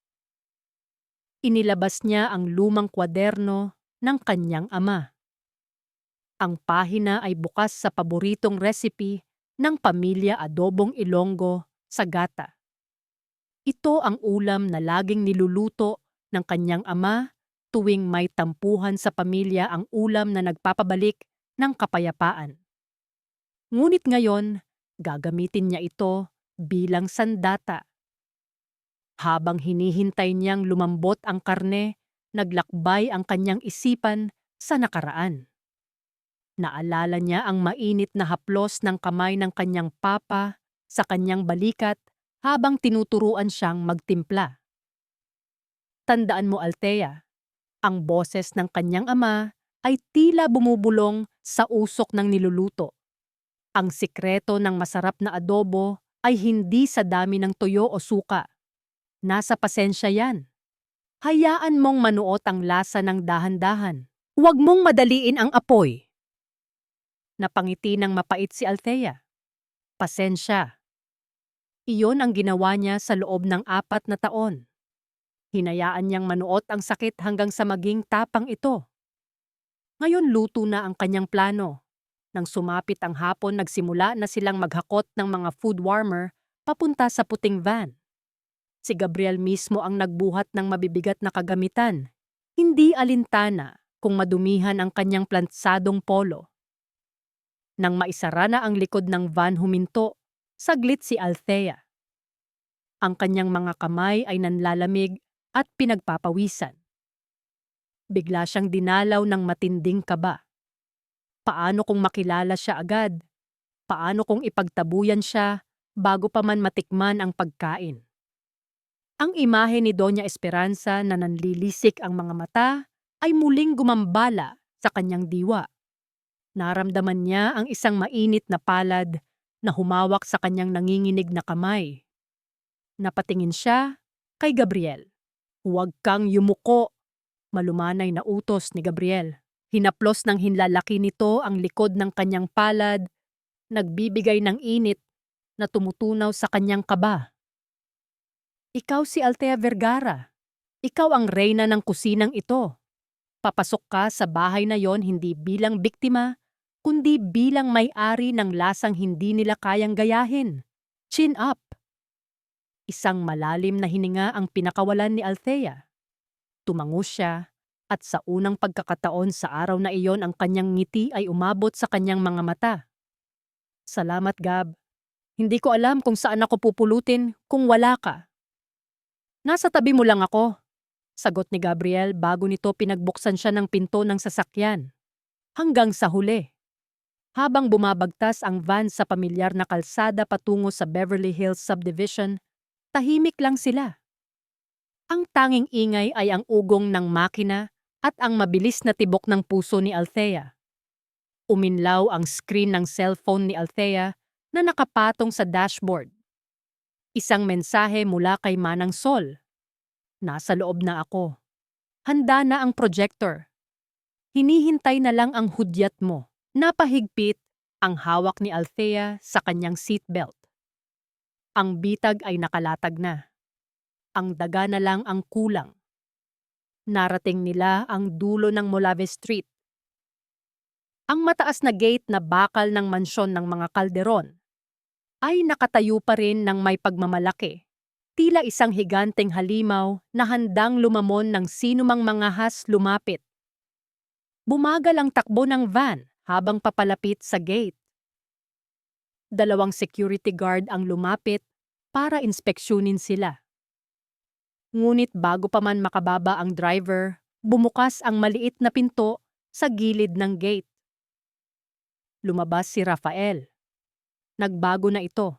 Inilabas niya ang lumang kwaderno ng kanyang ama. Ang pahina ay bukas sa paboritong recipe ng pamilya Adobong Ilonggo sa gata. Ito ang ulam na laging niluluto ng kanyang ama tuwing may tampuhan sa pamilya, ang ulam na nagpapabalik ng kapayapaan. Ngunit ngayon, gagamitin niya ito bilang sandata. Habang hinihintay niyang lumambot ang karne, naglakbay ang kanyang isipan sa nakaraan. Naalala niya ang mainit na haplos ng kamay ng kanyang papa sa kanyang balikat habang tinuturuan siyang magtimpla. Tandaan mo, Althea, ang boses ng kanyang ama ay tila bumubulong sa usok ng niluluto. Ang sikreto ng masarap na adobo ay hindi sa dami ng tuyo o suka. Nasa pasensya yan. Hayaan mong manuot ang lasa ng dahan-dahan. Huwag mong madaliin ang apoy. Napangiti ng mapait si Althea. Pasensya. Iyon ang ginawa niya sa loob ng 4 na taon. Hinayaan niyang manuot ang sakit hanggang sa maging tapang ito. Ngayon luto na ang kanyang plano. Nang sumapit ang hapon, nagsimula na silang maghakot ng mga food warmer papunta sa puting van. Si Gabriel mismo ang nagbuhat ng mabibigat na kagamitan. Hindi alintana kung madumihan ang kanyang plantsadong polo. Nang maisara na ang likod ng van, huminto, saglit si Althea. Ang kanyang mga kamay ay nanlalamig at pinagpapawisan. Bigla siyang dinalaw ng matinding kaba. Paano kung makilala siya agad? Paano kung ipagtabuyan siya bago pa man matikman ang pagkain? Ang imahe ni Doña Esperanza na nanlilisik ang mga mata ay muling gumambala sa kanyang diwa. Naramdaman niya ang isang mainit na palad na humawak sa kanyang nanginginig na kamay. Napatingin siya kay Gabriel. Huwag kang yumuko, malumanay na utos ni Gabriel. Hinaplos ng hinlalaki nito ang likod ng kanyang palad, nagbibigay ng init na tumutunaw sa kanyang kaba. Ikaw si Althea Vergara. Ikaw ang reyna ng kusinang ito. Papasok ka sa bahay na yon hindi bilang biktima, kundi bilang may-ari ng lasang hindi nila kayang gayahin. Chin up. Isang malalim na hininga ang pinakawalan ni Althea. Tumango siya at sa unang pagkakataon sa araw na iyon ang kanyang ngiti ay umabot sa kanyang mga mata. Salamat, Gab. Hindi ko alam kung saan ako pupulutin kung wala ka. Nasa tabi mo lang ako, sagot ni Gabriel bago nito pinagbuksan siya ng pinto ng sasakyan. Hanggang sa huli. Habang bumabagtas ang van sa pamilyar na kalsada patungo sa Beverly Hills Subdivision, tahimik lang sila. Ang tanging ingay ay ang ugong ng makina at ang mabilis na tibok ng puso ni Althea. Uminlaw ang screen ng cellphone ni Althea na nakapatong sa dashboard. Isang mensahe mula kay Manang Sol. Nasa loob na ako. Handa na ang projector. Hinihintay na lang ang hudyat mo. Napahigpit ang hawak ni Althea sa kanyang seatbelt. Ang bitag ay nakalatag na. Ang daga na lang ang kulang. Narating nila ang dulo ng Molave Street. Ang mataas na gate na bakal ng mansyon ng mga Calderon ay nakatayo pa rin ng may pagmamalaki. Tila isang higanteng halimaw na handang lumamon ng sinumang mangahas lumapit. Bumagal ang takbo ng van habang papalapit sa gate. 2 security guard ang lumapit para inspeksyonin sila. Ngunit bago pa man makababa ang driver, bumukas ang maliit na pinto sa gilid ng gate. Lumabas si Rafael. Nagbago na ito.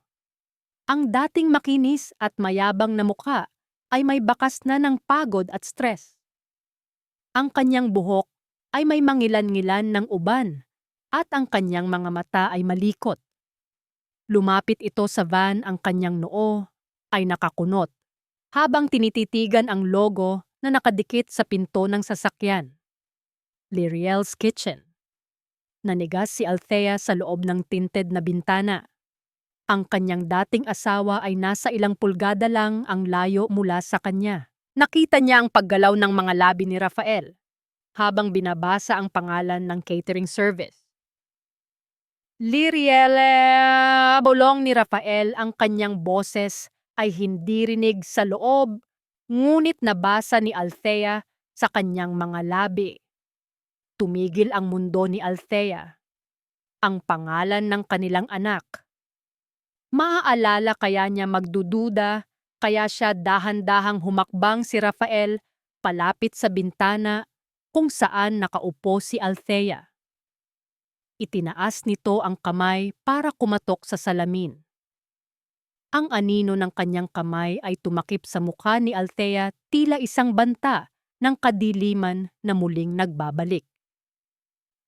Ang dating makinis at mayabang na mukha ay may bakas na ng pagod at stress. Ang kanyang buhok ay may mangilan-ngilan ng uban at ang kanyang mga mata ay malikot. Lumapit ito sa van, ang kanyang noo ay nakakunot habang tinititigan ang logo na nakadikit sa pinto ng sasakyan. Liriel's Kitchen. Nanigas si Althea sa loob ng tinted na bintana. Ang kanyang dating asawa ay nasa ilang pulgada lang ang layo mula sa kanya. Nakita niya ang paggalaw ng mga labi ni Rafael habang binabasa ang pangalan ng catering service. Liriele! Bulong ni Rafael, ang kanyang boses ay hindi rinig sa loob, ngunit nabasa ni Althea sa kanyang mga labi. Tumigil ang mundo ni Althea. Ang pangalan ng kanilang anak. Maaalala kaya niya magdududa, kaya siya dahan-dahang humakbang si Rafael palapit sa bintana kung saan nakaupo si Althea. Itinaas nito ang kamay para kumatok sa salamin. Ang anino ng kanyang kamay ay tumakip sa mukha ni Althea, tila isang banta ng kadiliman na muling nagbabalik.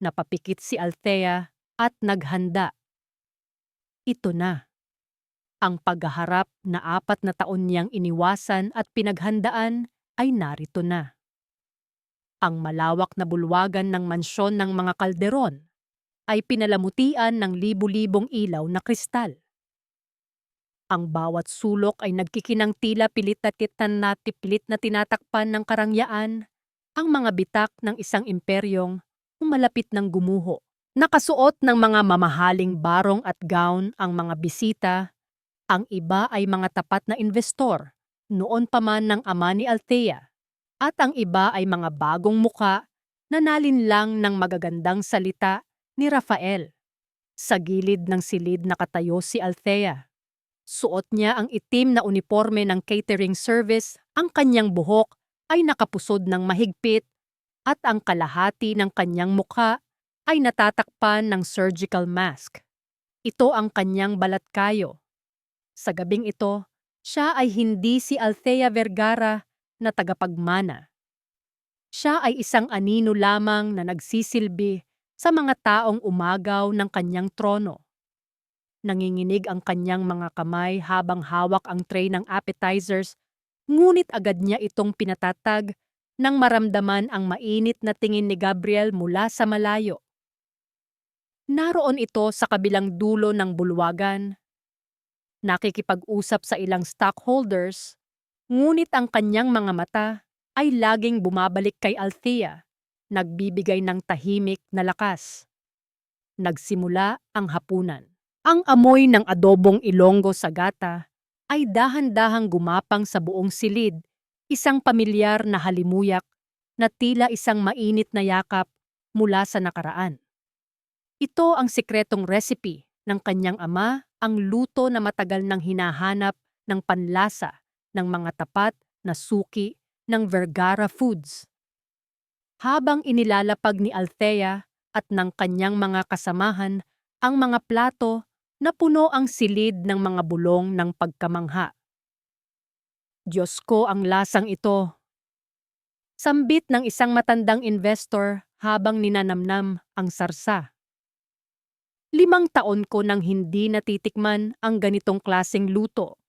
Napapikit si Althea at naghanda. Ito na. Ang paghaharap na 4 na taon niyang iniwasan at pinaghandaan ay narito na. Ang malawak na bulwagan ng mansyon ng mga Calderon ay pinalamutian ng libu-libong ilaw na kristal. Ang bawat sulok ay nagkikinang tila pilit na tinatakpan ng karangyaan, ang mga bitak ng isang imperyong malapit ng gumuho. Nakasuot ng mga mamahaling barong at gown ang mga bisita. Ang iba ay mga tapat na investor, noon pa man ng ama ni Althea, at ang iba ay mga bagong muka na nalinlang ng magagandang salita ni Rafael. Sa gilid ng silid nakatayo si Althea. Suot niya ang itim na uniforme ng catering service, ang kanyang buhok ay nakapusod ng mahigpit at ang kalahati ng kanyang mukha ay natatakpan ng surgical mask. Ito ang kanyang balatkayo. Sa gabing ito, siya ay hindi si Althea Vergara na tagapagmana. Siya ay isang anino lamang na nagsisilbi sa mga taong umagaw ng kanyang trono. Nanginginig ang kanyang mga kamay habang hawak ang tray ng appetizers, ngunit agad niya itong pinatatag nang maramdaman ang mainit na tingin ni Gabriel mula sa malayo. Naroon ito sa kabilang dulo ng bulwagan. Nakikipag-usap sa ilang stockholders, ngunit ang kanyang mga mata ay laging bumabalik kay Althea, nagbibigay ng tahimik na lakas. Nagsimula ang hapunan. Ang amoy ng adobong Ilonggo sa gata ay dahan-dahang gumapang sa buong silid, isang pamilyar na halimuyak na tila isang mainit na yakap mula sa nakaraan. Ito ang sikretong recipe ng kanyang ama, ang luto na matagal nang hinahanap ng panlasa ng mga tapat na suki ng Vergara Foods. Habang inilalapag ni Althea at ng kanyang mga kasamahan ang mga plato, napuno ang silid ng mga bulong ng pagkamangha. Diyos ko, ang lasang ito! Sambit ng isang matandang investor habang ninanamnam ang sarsa. 5 taon ko nang hindi natitikman ang ganitong klaseng luto.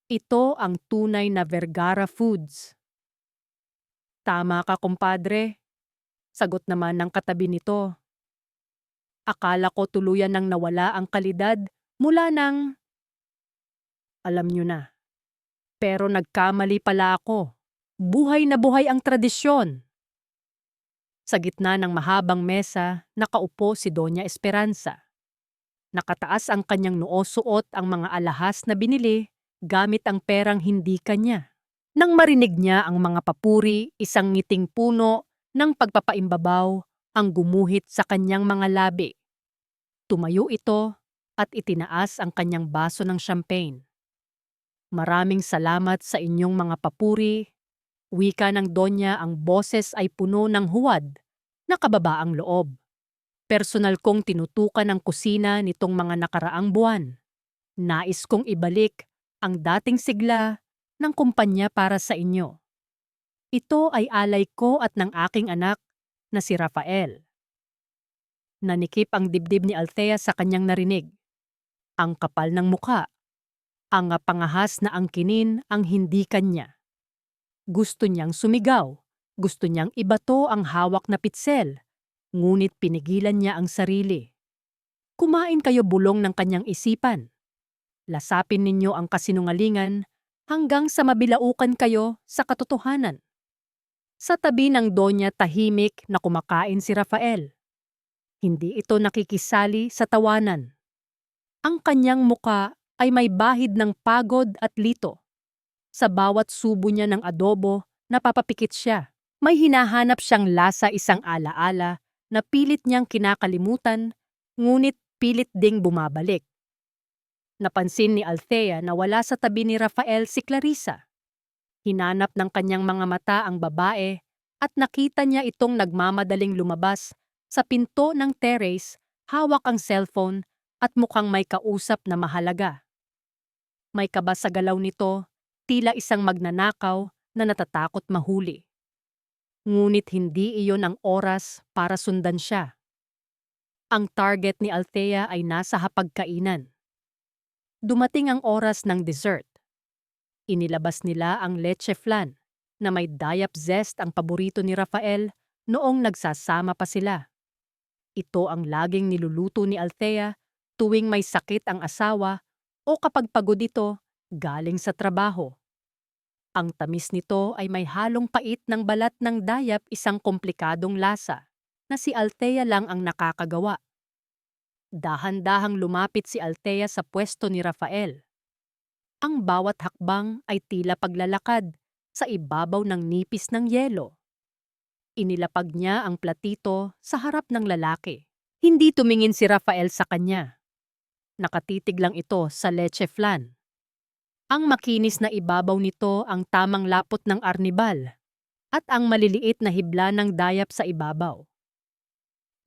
Ito ang tunay na Vergara Foods. Tama ka, kumpadre. Sagot naman ng katabi nito. Akala ko tuluyan nang nawala ang kalidad mula nang... Alam nyo na. Pero nagkamali pala ako. Buhay na buhay ang tradisyon. Sa gitna ng mahabang mesa, nakaupo si Doña Esperanza. Nakataas ang kanyang noo, suot ang mga alahas na binili gamit ang perang hindi kanya. Nang marinig niya ang mga papuri, isang ngiting puno ng pagpapaimbabaw ang gumuhit sa kanyang mga labi. Tumayo ito at itinaas ang kanyang baso ng champagne. Maraming salamat sa inyong mga papuri. Wika ng Donya, ang boses ay puno ng huwad na kababaang loob. Personal kong tinutukan ang kusina nitong mga nakaraang buwan. Nais kong ibalik ang dating sigla ng kumpanya para sa inyo. Ito ay alay ko at ng aking anak na si Rafael. Nanikip ang dibdib ni Althea sa kanyang narinig. Ang kapal ng muka, ang pangahas na angkinin ang hindi kanya. Gusto niyang sumigaw, gusto niyang ibato ang hawak na pitsel, ngunit pinigilan niya ang sarili. Kumain kayo bulong ng kanyang isipan. Lasapin ninyo ang kasinungalingan hanggang sa mabilaukan kayo sa katotohanan. Sa tabi ng donya tahimik na kumakain si Rafael. Hindi ito nakikisali sa tawanan. Ang kanyang muka ay may bahid ng pagod at lito. Sa bawat subo niya ng adobo, napapapikit siya. May hinahanap siyang lasa isang alaala na pilit niyang kinakalimutan, ngunit pilit ding bumabalik. Napansin ni Althea na wala sa tabi ni Rafael si Clarissa. Hinanap ng kanyang mga mata ang babae at nakita niya itong nagmamadaling lumabas sa pinto ng terrace, hawak ang cellphone at mukhang may kausap na mahalaga. May kaba sa galaw nito, tila isang magnanakaw na natatakot mahuli. Ngunit hindi iyon ang oras para sundan siya. Ang target ni Althea ay nasa hapagkainan. Dumating ang oras ng dessert. Inilabas nila ang leche flan na may dayap zest ang paborito ni Rafael noong nagsasama pa sila. Ito ang laging niluluto ni Althea tuwing may sakit ang asawa o kapag pagod ito galing sa trabaho. Ang tamis nito ay may halong pait ng balat ng dayap, isang komplikadong lasa na si Althea lang ang nakakagawa. Dahan-dahang lumapit si Althea sa pwesto ni Rafael. Ang bawat hakbang ay tila paglalakad sa ibabaw ng nipis ng yelo. Inilapag niya ang platito sa harap ng lalaki. Hindi tumingin si Rafael sa kanya. Nakatitig lang ito sa leche flan. Ang makinis na ibabaw nito ang tamang lapot ng arnibal at ang maliliit na hibla ng dayap sa ibabaw.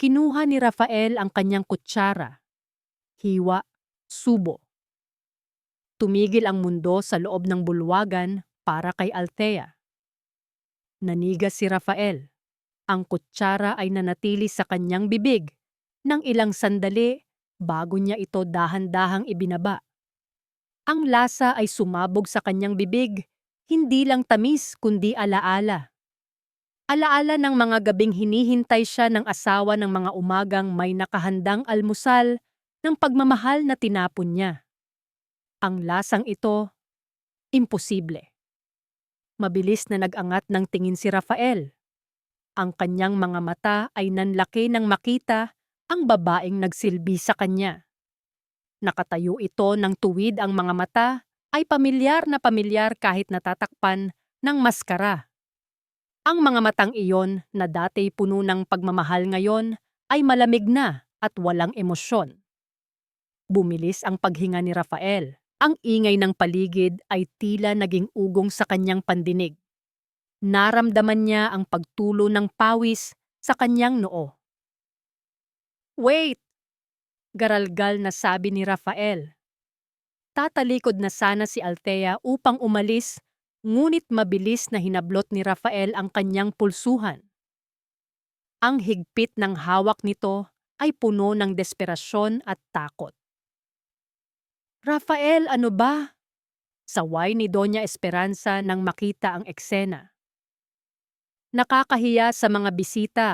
Kinuha ni Rafael ang kanyang kutsara, hiwa, subo. Tumigil ang mundo sa loob ng bulwagan para kay Althea. Nanigas si Rafael. Ang kutsara ay nanatili sa kanyang bibig ng ilang sandali bago niya ito dahan-dahang ibinaba. Ang lasa ay sumabog sa kanyang bibig, hindi lang tamis kundi alaala. Alaala ng mga gabing hinihintay siya ng asawa ng mga umagang may nakahandang almusal ng pagmamahal na tinapon niya. Ang lasang ito, imposible. Mabilis na nag-angat ng tingin si Rafael. Ang kanyang mga mata ay nanlaki nang makita ang babaeng nagsilbi sa kanya. Nakatayo ito ng tuwid, ang mga mata ay pamilyar na pamilyar kahit natatakpan ng maskara. Ang mga matang iyon na dati puno ng pagmamahal ngayon ay malamig na at walang emosyon. Bumilis ang paghinga ni Rafael. Ang ingay ng paligid ay tila naging ugong sa kanyang pandinig. Naramdaman niya ang pagtulo ng pawis sa kanyang noo. "Wait!" garalgal na sabi ni Rafael. Tatalikod na sana si Althea upang umalis, ngunit mabilis na hinablot ni Rafael ang kanyang pulsuhan. Ang higpit ng hawak nito ay puno ng desperasyon at takot. "Rafael, ano ba?" Saway ni Doña Esperanza nang makita ang eksena. Nakakahiya sa mga bisita.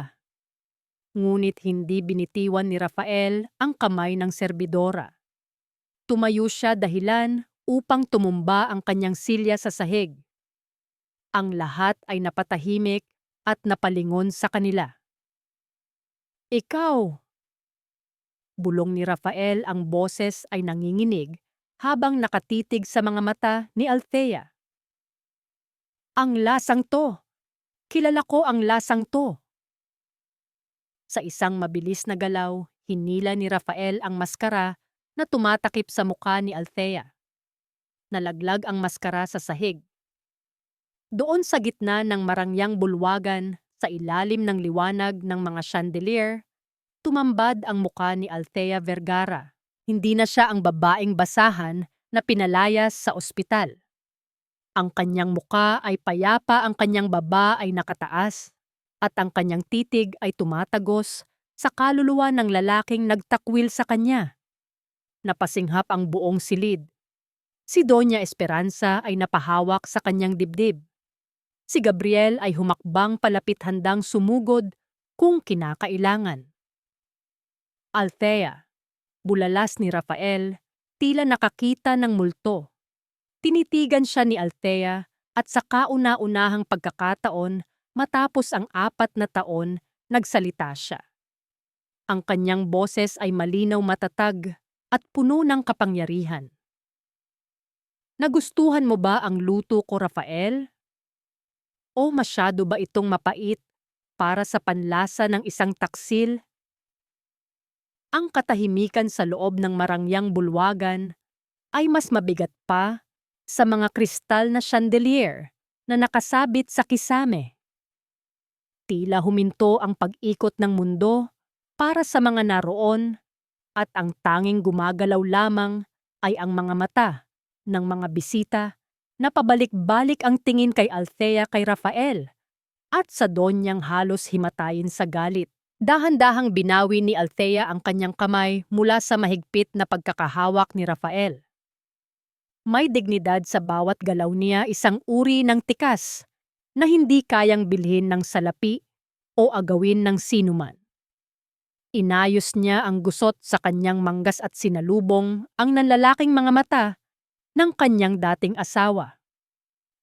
Ngunit hindi binitiwan ni Rafael ang kamay ng serbidora. Tumayo siya dahilan upang tumumba ang kanyang silya sa sahig. Ang lahat ay napatahimik at napalingon sa kanila. "Ikaw!" Bulong ni Rafael, ang boses ay nanginginig habang nakatitig sa mga mata ni Althea. "Ang lasang to! Kilala ko ang lasang to!" Sa isang mabilis na galaw, hinila ni Rafael ang maskara na tumatakip sa mukha ni Althea. Nalaglag ang maskara sa sahig. Doon sa gitna ng marangyang bulwagan, sa ilalim ng liwanag ng mga chandelier, tumambad ang mukha ni Althea Vergara. Hindi na siya ang babaeng basahan na pinalayas sa ospital. Ang kanyang muka ay payapa, ang kanyang baba ay nakataas, at ang kanyang titig ay tumatagos sa kaluluwa ng lalaking nagtakwil sa kanya. Napasinghap ang buong silid. Si Doña Esperanza ay napahawak sa kanyang dibdib. Si Gabriel ay humakbang palapit handang sumugod kung kinakailangan. Althea, bulalas ni Rafael, tila nakakita ng multo. Tinitigan siya ni Althea at sa kauna-unahang pagkakataon matapos ang 4 na taon, nagsalita siya. Ang kanyang boses ay malinaw, matatag at puno ng kapangyarihan. Nagustuhan mo ba ang luto ko, Rafael? O masyado ba itong mapait para sa panlasa ng isang taksil? Ang katahimikan sa loob ng marangyang bulwagan ay mas mabigat pa sa mga kristal na chandelier na nakasabit sa kisame. Tila huminto ang pag-ikot ng mundo para sa mga naroon at ang tanging gumagalaw lamang ay ang mga mata ng mga bisita na pabalik-balik ang tingin kay Althea, kay Rafael at sa Donyang halos himatayin sa galit. Dahan-dahang binawi ni Althea ang kanyang kamay mula sa mahigpit na pagkakahawak ni Rafael. May dignidad sa bawat galaw niya, isang uri ng tikas na hindi kayang bilhin ng salapi o agawin ng sinuman. Inayos niya ang gusot sa kanyang manggas at sinalubong ang nanlalaking mga mata ng kanyang dating asawa.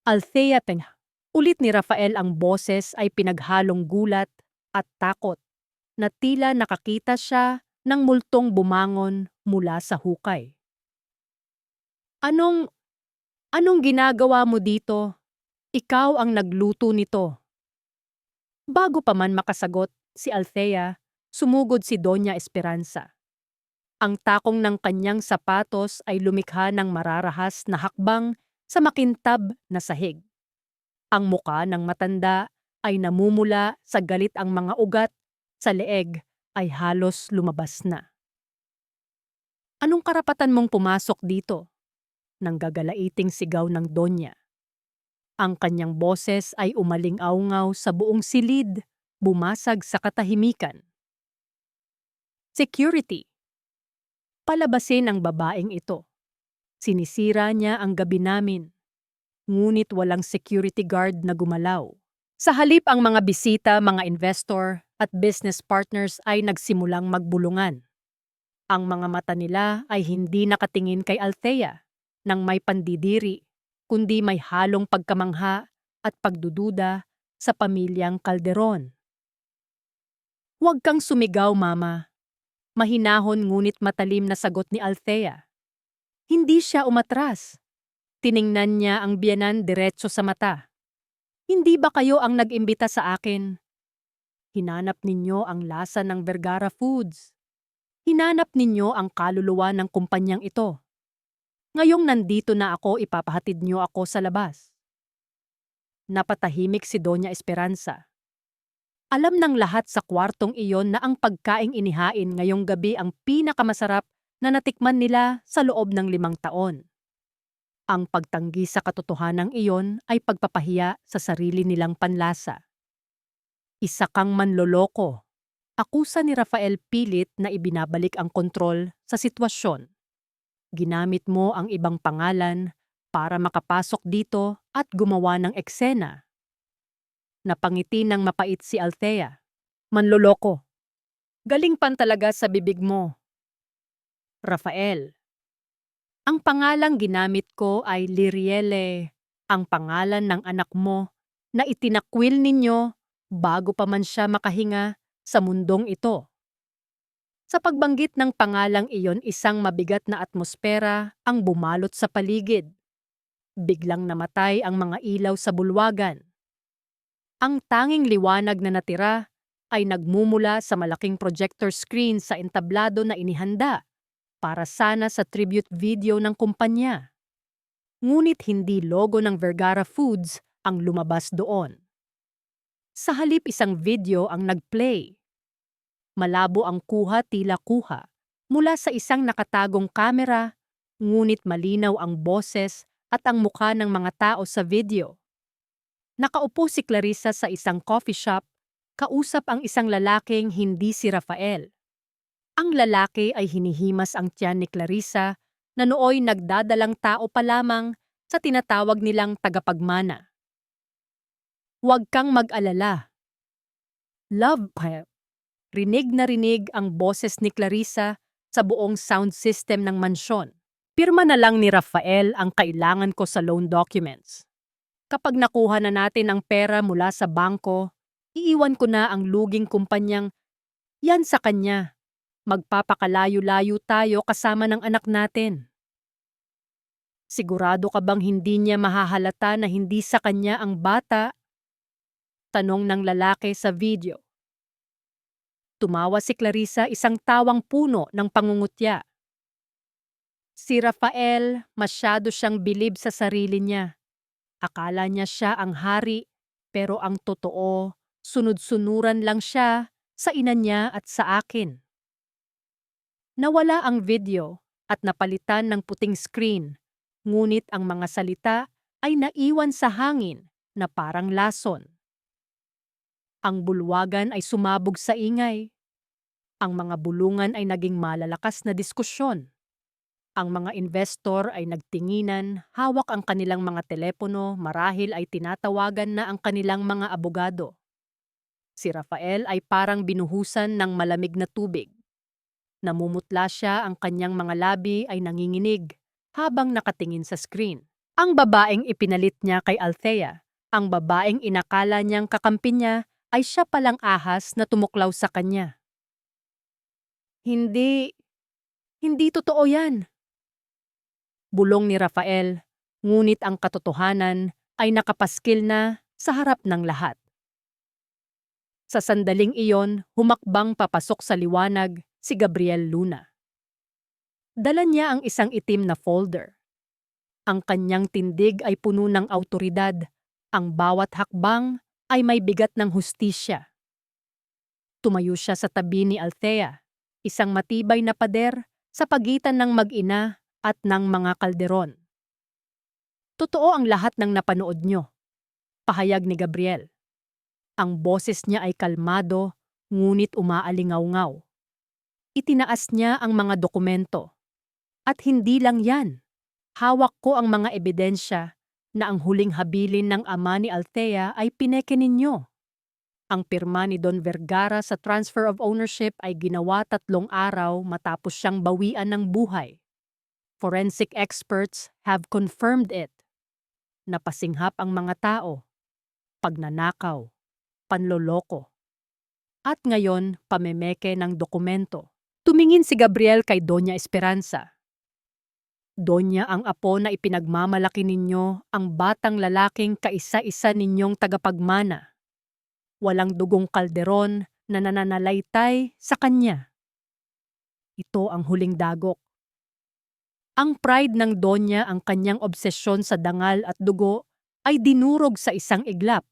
Althea, ulit ni Rafael, ang boses ay pinaghalong gulat at takot na tila nakakita siya ng multong bumangon mula sa hukay. Anong ginagawa mo dito? Ikaw ang nagluto nito. Bago pa man makasagot si Althea, sumugod si Doña Esperanza. Ang takong ng kanyang sapatos ay lumikha ng mararahas na hakbang sa makintab na sahig. Ang muka ng matanda ay namumula sa galit, ang mga ugat sa leeg ay halos lumabas na. Anong karapatan mong pumasok dito? Nang gagalaiting sigaw ng Donya. Ang kanyang boses ay umaling-aungaw sa buong silid, bumasag sa katahimikan. Security. Palabasin ang babaeng ito. Sinisira niya ang gabi namin. Ngunit walang security guard na gumalaw. Sa halip, ang mga bisita, mga investor at business partners ay nagsimulang magbulungan. Ang mga mata nila ay hindi nakatingin kay Althea nang may pandidiri, kundi may halong pagkamangha at pagdududa sa pamilyang Calderon. "Huwag kang sumigaw, Mama." Mahinahon ngunit matalim na sagot ni Althea. Hindi siya umatras. Tiningnan niya ang biyenan diretso sa mata. "Hindi ba kayo ang nag-imbita sa akin? Hinanap ninyo ang lasa ng Vergara Foods. Hinanap ninyo ang kaluluwa ng kumpanyang ito. Ngayong nandito na ako, ipapahatid niyo ako sa labas." Napatahimik si Doña Esperanza. Alam ng lahat sa kwartong iyon na ang pagkaing inihain ngayong gabi ang pinakamasarap na natikman nila sa loob ng 5 taon. Ang pagtanggi sa katotohanang iyon ay pagpapahiya sa sarili nilang panlasa. "Isa kang manloloko." Akusa ni Rafael, pilit na ibinabalik ang kontrol sa sitwasyon. "Ginamit mo ang ibang pangalan para makapasok dito at gumawa ng eksena." Napangiti ng mapait si Althea. "Manloloko. Galing pan talaga sa bibig mo." "Rafael, ang pangalang ginamit ko ay Liriele, ang pangalan ng anak mo na itinakwil ninyo bago pa man siya makahinga sa mundong ito." Sa pagbanggit ng pangalang iyon, isang mabigat na atmosfera ang bumalot sa paligid. Biglang namatay ang mga ilaw sa bulwagan. Ang tanging liwanag na natira ay nagmumula sa malaking projector screen sa entablado na inihanda para sana sa tribute video ng kumpanya. Ngunit hindi logo ng Vergara Foods ang lumabas doon. Sa halip, isang video ang nagplay. Malabo ang kuha, tila kuha mula sa isang nakatagong kamera, ngunit malinaw ang boses at ang mukha ng mga tao sa video. Nakaupo si Clarissa sa isang coffee shop, kausap ang isang lalaking hindi si Rafael. Ang lalaki ay hinihimas ang tiyan ni Clarissa na nooy nagdadalang tao pa lamang sa tinatawag nilang tagapagmana. Huwag kang mag-alala. Love Pep. Rinig na rinig ang boses ni Clarissa sa buong sound system ng mansyon. Pirma na lang ni Rafael ang kailangan ko sa loan documents. Kapag nakuha na natin ang pera mula sa bangko, iiwan ko na ang luging kumpanyang yan sa kanya. Magpapakalayo-layo tayo kasama ng anak natin. Sigurado ka bang hindi niya mahahalata na hindi sa kanya ang bata? Tanong ng lalaki sa video. Tumawa si Clarissa, isang tawang puno ng pangungutya. Si Rafael, masyado siyang bilib sa sarili niya. Akala niya siya ang hari, pero ang totoo, sunod-sunuran lang siya sa ina niya at sa akin. Nawala ang video at napalitan ng puting screen, ngunit ang mga salita ay naiwan sa hangin na parang lason. Ang bulwagan ay sumabog sa ingay. Ang mga bulungan ay naging malalakas na diskusyon. Ang mga investor ay nagtinginan, hawak ang kanilang mga telepono, marahil ay tinatawagan na ang kanilang mga abogado. Si Rafael ay parang binuhusan ng malamig na tubig. Namumutla siya, ang kanyang mga labi ay nanginginig habang nakatingin sa screen. Ang babaeng ipinalit niya kay Althea, ang babaeng inakala niyang kakampi niya, ay siya palang ahas na tumuklaw sa kanya. Hindi totoo yan. Bulong ni Rafael, ngunit ang katotohanan ay nakapaskil na sa harap ng lahat. Sa sandaling iyon, humakbang papasok sa liwanag si Gabriel Luna. Dala niya ang isang itim na folder. Ang kanyang tindig ay puno ng awtoridad. Ang bawat hakbang ay may bigat ng hustisya. Tumayo siya sa tabi ni Althea, isang matibay na pader sa pagitan ng mag-ina at ng mga kalderon. Totoo ang lahat ng napanood nyo, pahayag ni Gabriel. Ang boses niya ay kalmado, ngunit umaalingaw-ngaw. Itinaas niya ang mga dokumento. At hindi lang yan. Hawak ko ang mga ebidensya na ang huling habilin ng ama ni Althea ay pineke ninyo. Ang pirma ni Don Vergara sa transfer of ownership ay ginawa 3 araw matapos siyang bawian ng buhay. Forensic experts have confirmed it. Napasinghap ang mga tao, pagnanakaw, panloloko. At ngayon, pamemeke ng dokumento. Tumingin si Gabriel kay Doña Esperanza. Doña, ang apo na ipinagmamalaki ninyo, ang batang lalaking kaisa-isa ninyong tagapagmana. Walang dugong kalderon na nananalaytay sa kanya. Ito ang huling dagok. Ang pride ng Donya, ang kanyang obsesyon sa dangal at dugo, ay dinurog sa isang iglap.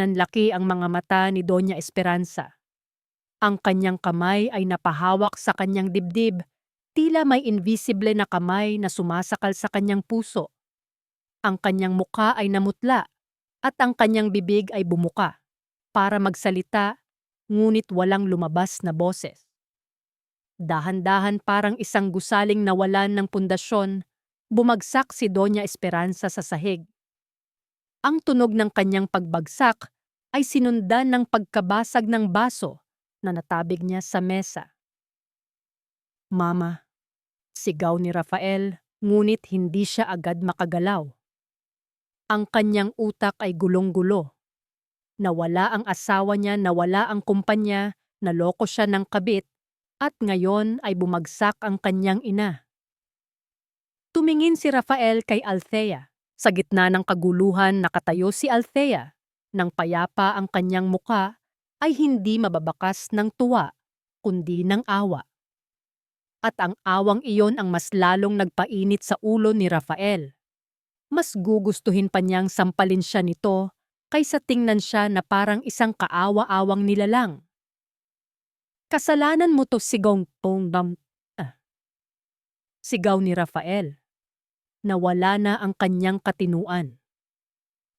Nanlaki ang mga mata ni Doña Esperanza. Ang kanyang kamay ay napahawak sa kanyang dibdib, tila may invisible na kamay na sumasakal sa kanyang puso. Ang kanyang muka ay namutla at ang kanyang bibig ay bumuka para magsalita, ngunit walang lumabas na boses. Dahan-dahan parang isang gusaling nawalan ng pundasyon, bumagsak si Doña Esperanza sa sahig. Ang tunog ng kanyang pagbagsak ay sinundan ng pagkabasag ng baso na natabig niya sa mesa. Mama, sigaw ni Rafael, ngunit hindi siya agad makagalaw. Ang kanyang utak ay gulong-gulo. Nawala ang asawa niya, nawala ang kumpanya, naloko siya ng kabit, at ngayon ay bumagsak ang kanyang ina. Tumingin si Rafael kay Althea. Sa gitna ng kaguluhan, nakatayo si Althea. Nang payapa ang kanyang muka, ay hindi mababakas ng tuwa, kundi ng awa. At ang awang iyon ang mas lalong nagpainit sa ulo ni Rafael. Mas gugustuhin pa niyang sampalin siya nito kaysa tingnan siya na parang isang kaawa-awang nilalang. Kasalanan mo to, sigaw ni Rafael. nawala na ang kanyang katinuan.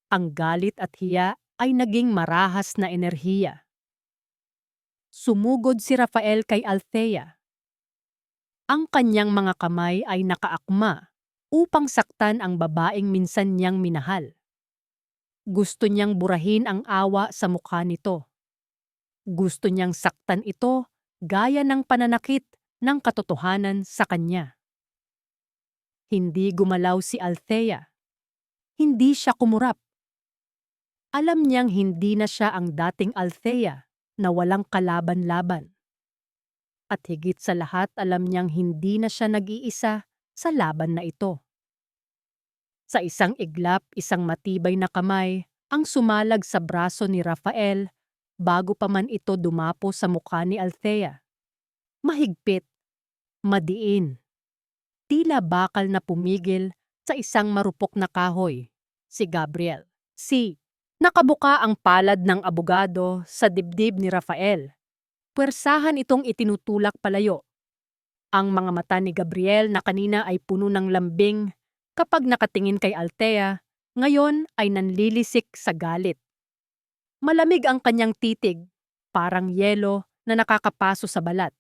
Ang galit at hiya ay naging marahas na enerhiya. Sumugod si Rafael kay Althea. Ang kanyang mga kamay ay nakaakma upang saktan ang babaeng minsan niyang minahal. Gusto niyang burahin ang awa sa mukha nito. Gusto niyang saktan ito gaya ng pananakit ng katotohanan sa kanya. Hindi gumalaw si Althea. Hindi siya kumurap. Alam niyang hindi na siya ang dating Althea na walang kalaban-laban. At higit sa lahat alam niyang hindi na siya nag-iisa sa laban na ito. Sa isang iglap, isang matibay na kamay ang sumalag sa braso ni Rafael bago pa man ito dumapo sa mukha ni Althea. Mahigpit, madiin, tila bakal na pumigil sa isang marupok na kahoy, si Gabriel. Nakabuka ang palad ng abogado sa dibdib ni Rafael. Puwersahan itong itinutulak palayo. Ang mga mata ni Gabriel na kanina ay puno ng lambing kapag nakatingin kay Althea, ngayon ay nanlilisik sa galit. Malamig ang kanyang titig, parang yelo na nakakapaso sa balat.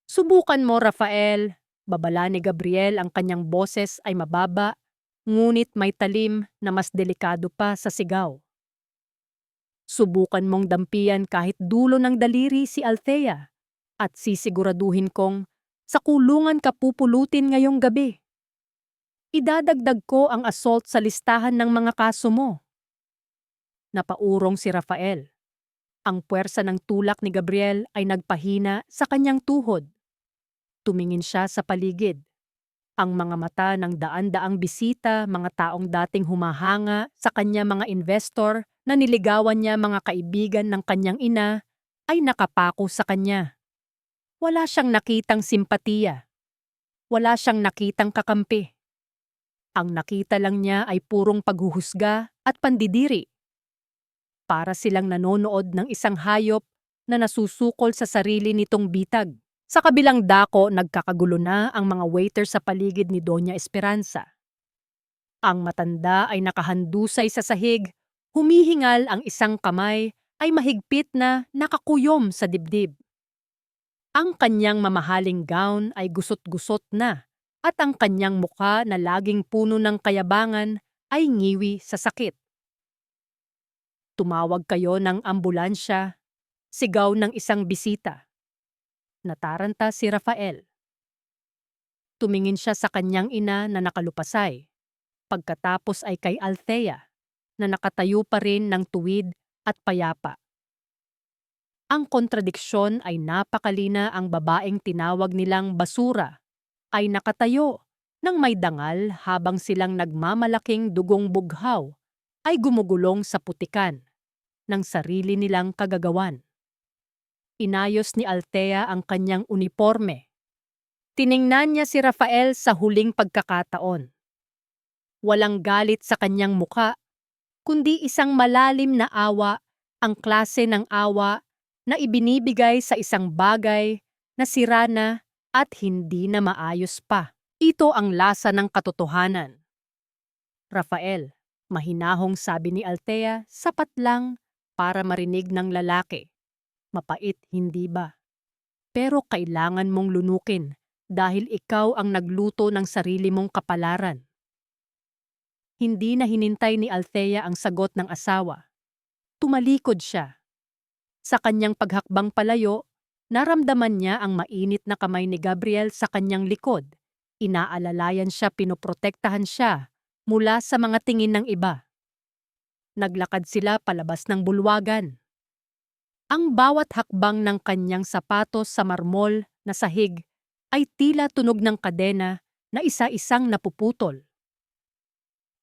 Subukan mo, Rafael. Babala ni Gabriel, ang kanyang boses ay mababa, ngunit may talim na mas delikado pa sa sigaw. Subukan mong dampian kahit dulo ng daliri si Althea at sisiguraduhin kong sa kulungan ka pupulutin ngayong gabi. Idadagdag ko ang assault sa listahan ng mga kaso mo. Napaurong si Rafael. Ang puwersa ng tulak ni Gabriel ay nagpahina sa kanyang tuhod. Tumingin siya sa paligid. Ang mga mata ng daan-daang bisita, mga taong dating humahanga sa kanya, mga investor na niligawan niya, mga kaibigan ng kanyang ina, ay nakapako sa kanya. Wala siyang nakitang simpatiya. Wala siyang nakitang kakampi. Ang nakita lang niya ay purong paghuhusga at pandidiri. Para silang nanonood ng isang hayop na nasusukol sa sarili nitong bitag. Sa kabilang dako, nagkakagulo na ang mga waiter sa paligid ni Doña Esperanza. Ang matanda ay nakahandusay sa sahig, humihingal, ang isang kamay ay mahigpit na nakakuyom sa dibdib. Ang kanyang mamahaling gown ay gusot-gusot na at ang kanyang mukha na laging puno ng kayabangan ay ngiwi sa sakit. Tumawag kayo ng ambulansya, sigaw ng isang bisita. Nataranta si Rafael. Tumingin siya sa kanyang ina na nakalupasay. Pagkatapos ay kay Althea na nakatayo pa rin ng tuwid at payapa. Ang kontradiksyon ay napakalina. Ang babaeng tinawag nilang basura ay nakatayo nang may dangal habang silang nagmamalaking dugong bughaw ay gumugulong sa putikan ng sarili nilang kagagawan. Inayos ni Althea ang kanyang uniforme. Tiningnan niya si Rafael sa huling pagkakataon. Walang galit sa kanyang muka, kundi isang malalim na awa, ang klase ng awa na ibinibigay sa isang bagay na sira na at hindi na maayos pa. Ito ang lasa ng katotohanan. Rafael, mahinahong sabi ni Althea, sapat lang para marinig ng lalaki. Mapait, hindi ba? Pero kailangan mong lunukin dahil ikaw ang nagluto ng sarili mong kapalaran. Hindi na hinintay ni Althea ang sagot ng asawa. Tumalikod siya. Sa kanyang paghakbang palayo, naramdaman niya ang mainit na kamay ni Gabriel sa kanyang likod. Inaalalayan siya, pinoprotektahan siya mula sa mga tingin ng iba. Naglakad sila palabas ng bulwagan. Ang bawat hakbang ng kanyang sapatos sa marmol na sahig ay tila tunog ng kadena na isa-isang napuputol.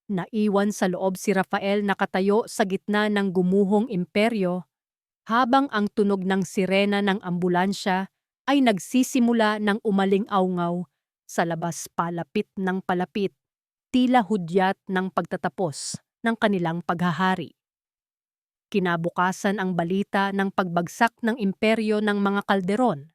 Naiwan sa loob si Rafael nakatayo sa gitna ng gumuhong imperyo habang ang tunog ng sirena ng ambulansya ay nagsisimula ng umaling-awngaw sa labas, palapit ng palapit, tila hudyat ng pagtatapos ng kanilang paghahari. Kinabukasan, ang balita ng pagbagsak ng imperyo ng mga Calderon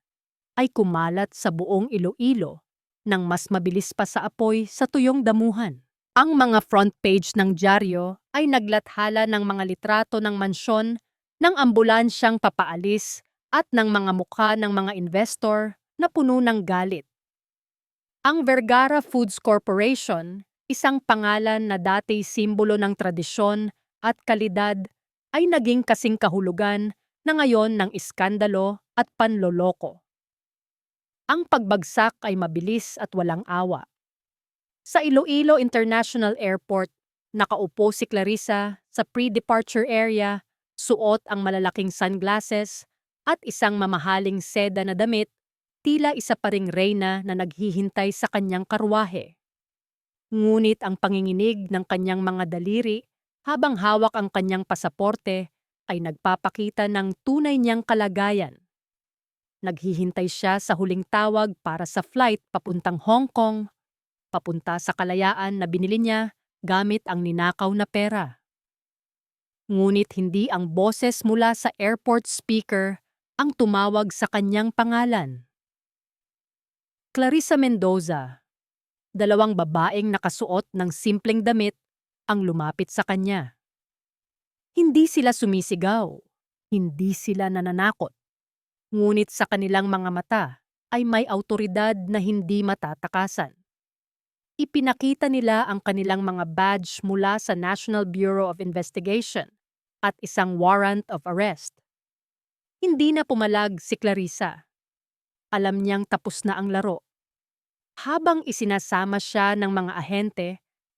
ay kumalat sa buong Iloilo nang mas mabilis pa sa apoy sa tuyong damuhan. Ang mga front page ng dyaryo ay naglathala ng mga litrato ng mansyon, ng ambulansyang papaalis at ng mga mukha ng mga investor na puno ng galit. Ang Vergara Foods Corporation, isang pangalan na dati simbolo ng tradisyon at kalidad, ay naging kasing kahulugan na ngayon ng iskandalo at panloloko. Ang pagbagsak ay mabilis at walang awa. Sa Iloilo International Airport, nakaupo si Clarissa sa pre-departure area, suot ang malalaking sunglasses at isang mamahaling seda na damit, tila isa pa ring reyna na naghihintay sa kanyang karwahe. Ngunit ang panginginig ng kanyang mga daliri habang hawak ang kanyang pasaporte ay nagpapakita ng tunay niyang kalagayan. Naghihintay siya sa huling tawag para sa flight papuntang Hong Kong, papunta sa kalayaan na binili niya gamit ang ninakaw na pera. Ngunit hindi ang boses mula sa airport speaker ang tumawag sa kanyang pangalan. Clarissa Mendoza, dalawang babaeng nakasuot ng simpleng damit ang lumapit sa kanya. Hindi sila sumisigaw, hindi sila nananakot. Ngunit sa kanilang mga mata ay may awtoridad na hindi matatakasan. Ipinakita nila ang kanilang mga badge mula sa National Bureau of Investigation at isang warrant of arrest. Hindi na pumalag si Clarissa. Alam niyang tapos na ang laro. Habang isinasama siya ng mga ahente,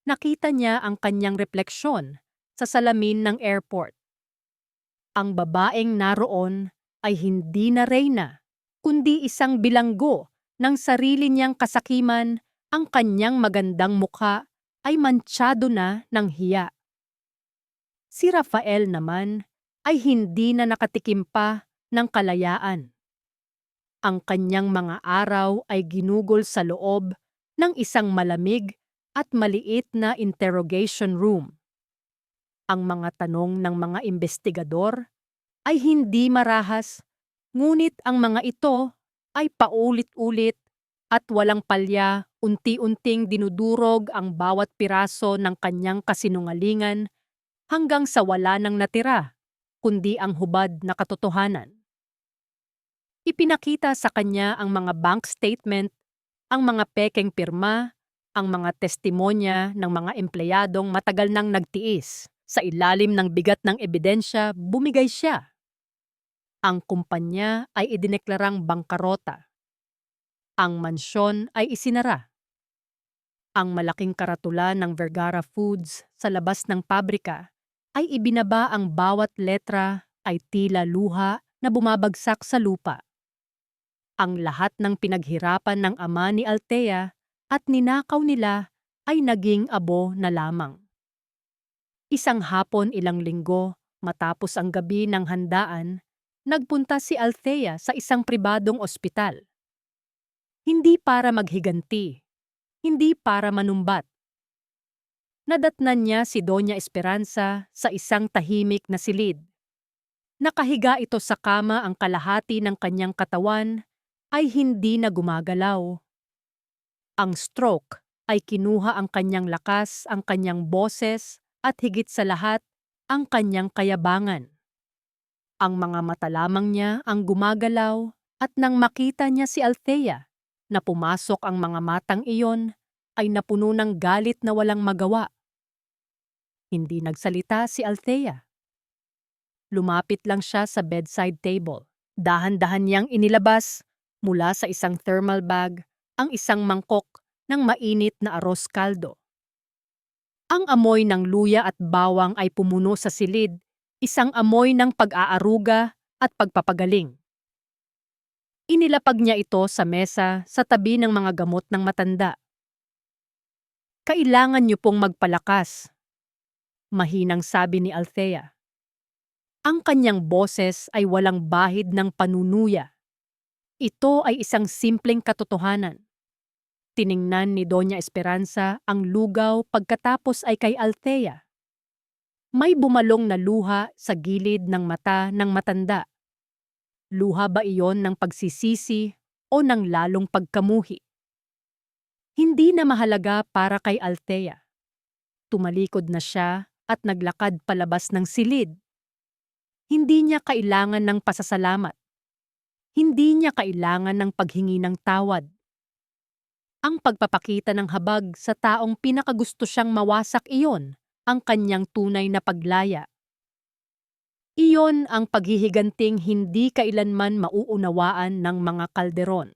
nakita niya ang kanyang refleksyon sa salamin ng airport. Ang babaeng naroon ay hindi na reyna, kundi isang bilanggo ng sarili niyang kasakiman. Ang kanyang magandang mukha ay mantsado na ng hiya. Si Rafael naman ay hindi na nakatikim pa ng kalayaan. Ang kanyang mga araw ay ginugol sa loob ng isang malamig at maliit na interrogation room. Ang mga tanong ng mga investigador ay hindi marahas, ngunit ang mga ito ay paulit-ulit at walang palya. Unti-unting dinudurog ang bawat piraso ng kanyang kasinungalingan hanggang sa wala nang natira, kundi ang hubad na katotohanan. Ipinakita sa kanya ang mga bank statement, ang mga pekeng pirma, ang mga testimonya ng mga empleyadong matagal nang nagtiis. Sa ilalim ng bigat ng ebidensya, bumigay siya. Ang kumpanya ay idineklarang bangkarota. Ang mansyon ay isinara. Ang malaking karatula ng Vergara Foods sa labas ng pabrika ay ibinaba, ang bawat letra ay tila luha na bumabagsak sa lupa. Ang lahat ng pinaghirapan ng ama ni Althea at ninakaw nila ay naging abo na lamang. Isang hapon ilang linggo matapos ang gabi ng handaan, nagpunta si Althea sa isang pribadong ospital. Hindi para maghiganti, hindi para manumbat. Nadatnan niya si Doña Esperanza sa isang tahimik na silid. Nakahiga ito sa kama, ang kalahati ng kanyang katawan ay hindi na gumagalaw. Ang stroke ay kinuha ang kanyang lakas, ang kanyang boses at higit sa lahat, ang kanyang kayabangan. Ang mga mata lamang niya ang gumagalaw at nang makita niya si Althea na pumasok, ang mga matang iyon ay napuno ng galit na walang magawa. Hindi nagsalita si Althea. Lumapit lang siya sa bedside table. Dahan-dahan niyang inilabas mula sa isang thermal bag ang isang mangkok ng mainit na arroz caldo. Ang amoy ng luya at bawang ay pumuno sa silid, isang amoy ng pag-aaruga at pagpapagaling. Inilapag niya ito sa mesa sa tabi ng mga gamot ng matanda. "Kailangan niyo pong magpalakas," mahinang sabi ni Althea. Ang kanyang boses ay walang bahid ng panunuya. Ito ay isang simpleng katotohanan. Tiningnan ni Doña Esperanza ang lugaw pagkatapos ay kay Althea. May bumalong na luha sa gilid ng mata ng matanda. Luha ba iyon ng pagsisisi o ng lalong pagkamuhi? Hindi na mahalaga para kay Althea. Tumalikod na siya at naglakad palabas ng silid. Hindi niya kailangan ng pasasalamat. Hindi niya kailangan ng paghingi ng tawad. Ang pagpapakita ng habag sa taong pinakagusto siyang mawasak, iyon ang kanyang tunay na paglaya. Iyon ang paghihiganting hindi kailanman mauunawaan ng mga Calderon.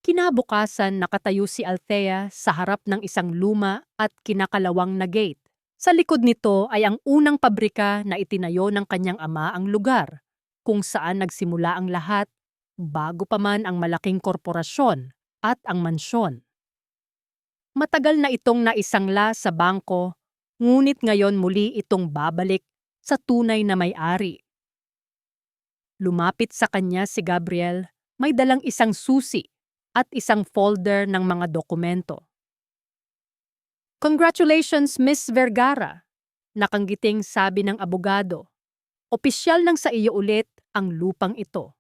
Kinabukasan nakatayo si Althea sa harap ng isang luma at kinakalawang na gate. Sa likod nito ay ang unang pabrika na itinayo ng kanyang ama, ang lugar kung saan nagsimula ang lahat bago pa man ang malaking korporasyon at ang mansyon. Matagal na itong naisangla sa bangko, ngunit ngayon muli itong babalik sa tunay na may-ari. Lumapit sa kanya si Gabriel, may dalang isang susi at isang folder ng mga dokumento. "Congratulations, Miss Vergara," nakanggiting sabi ng abogado. "Opisyal nang sa iyo ulit ang lupang ito.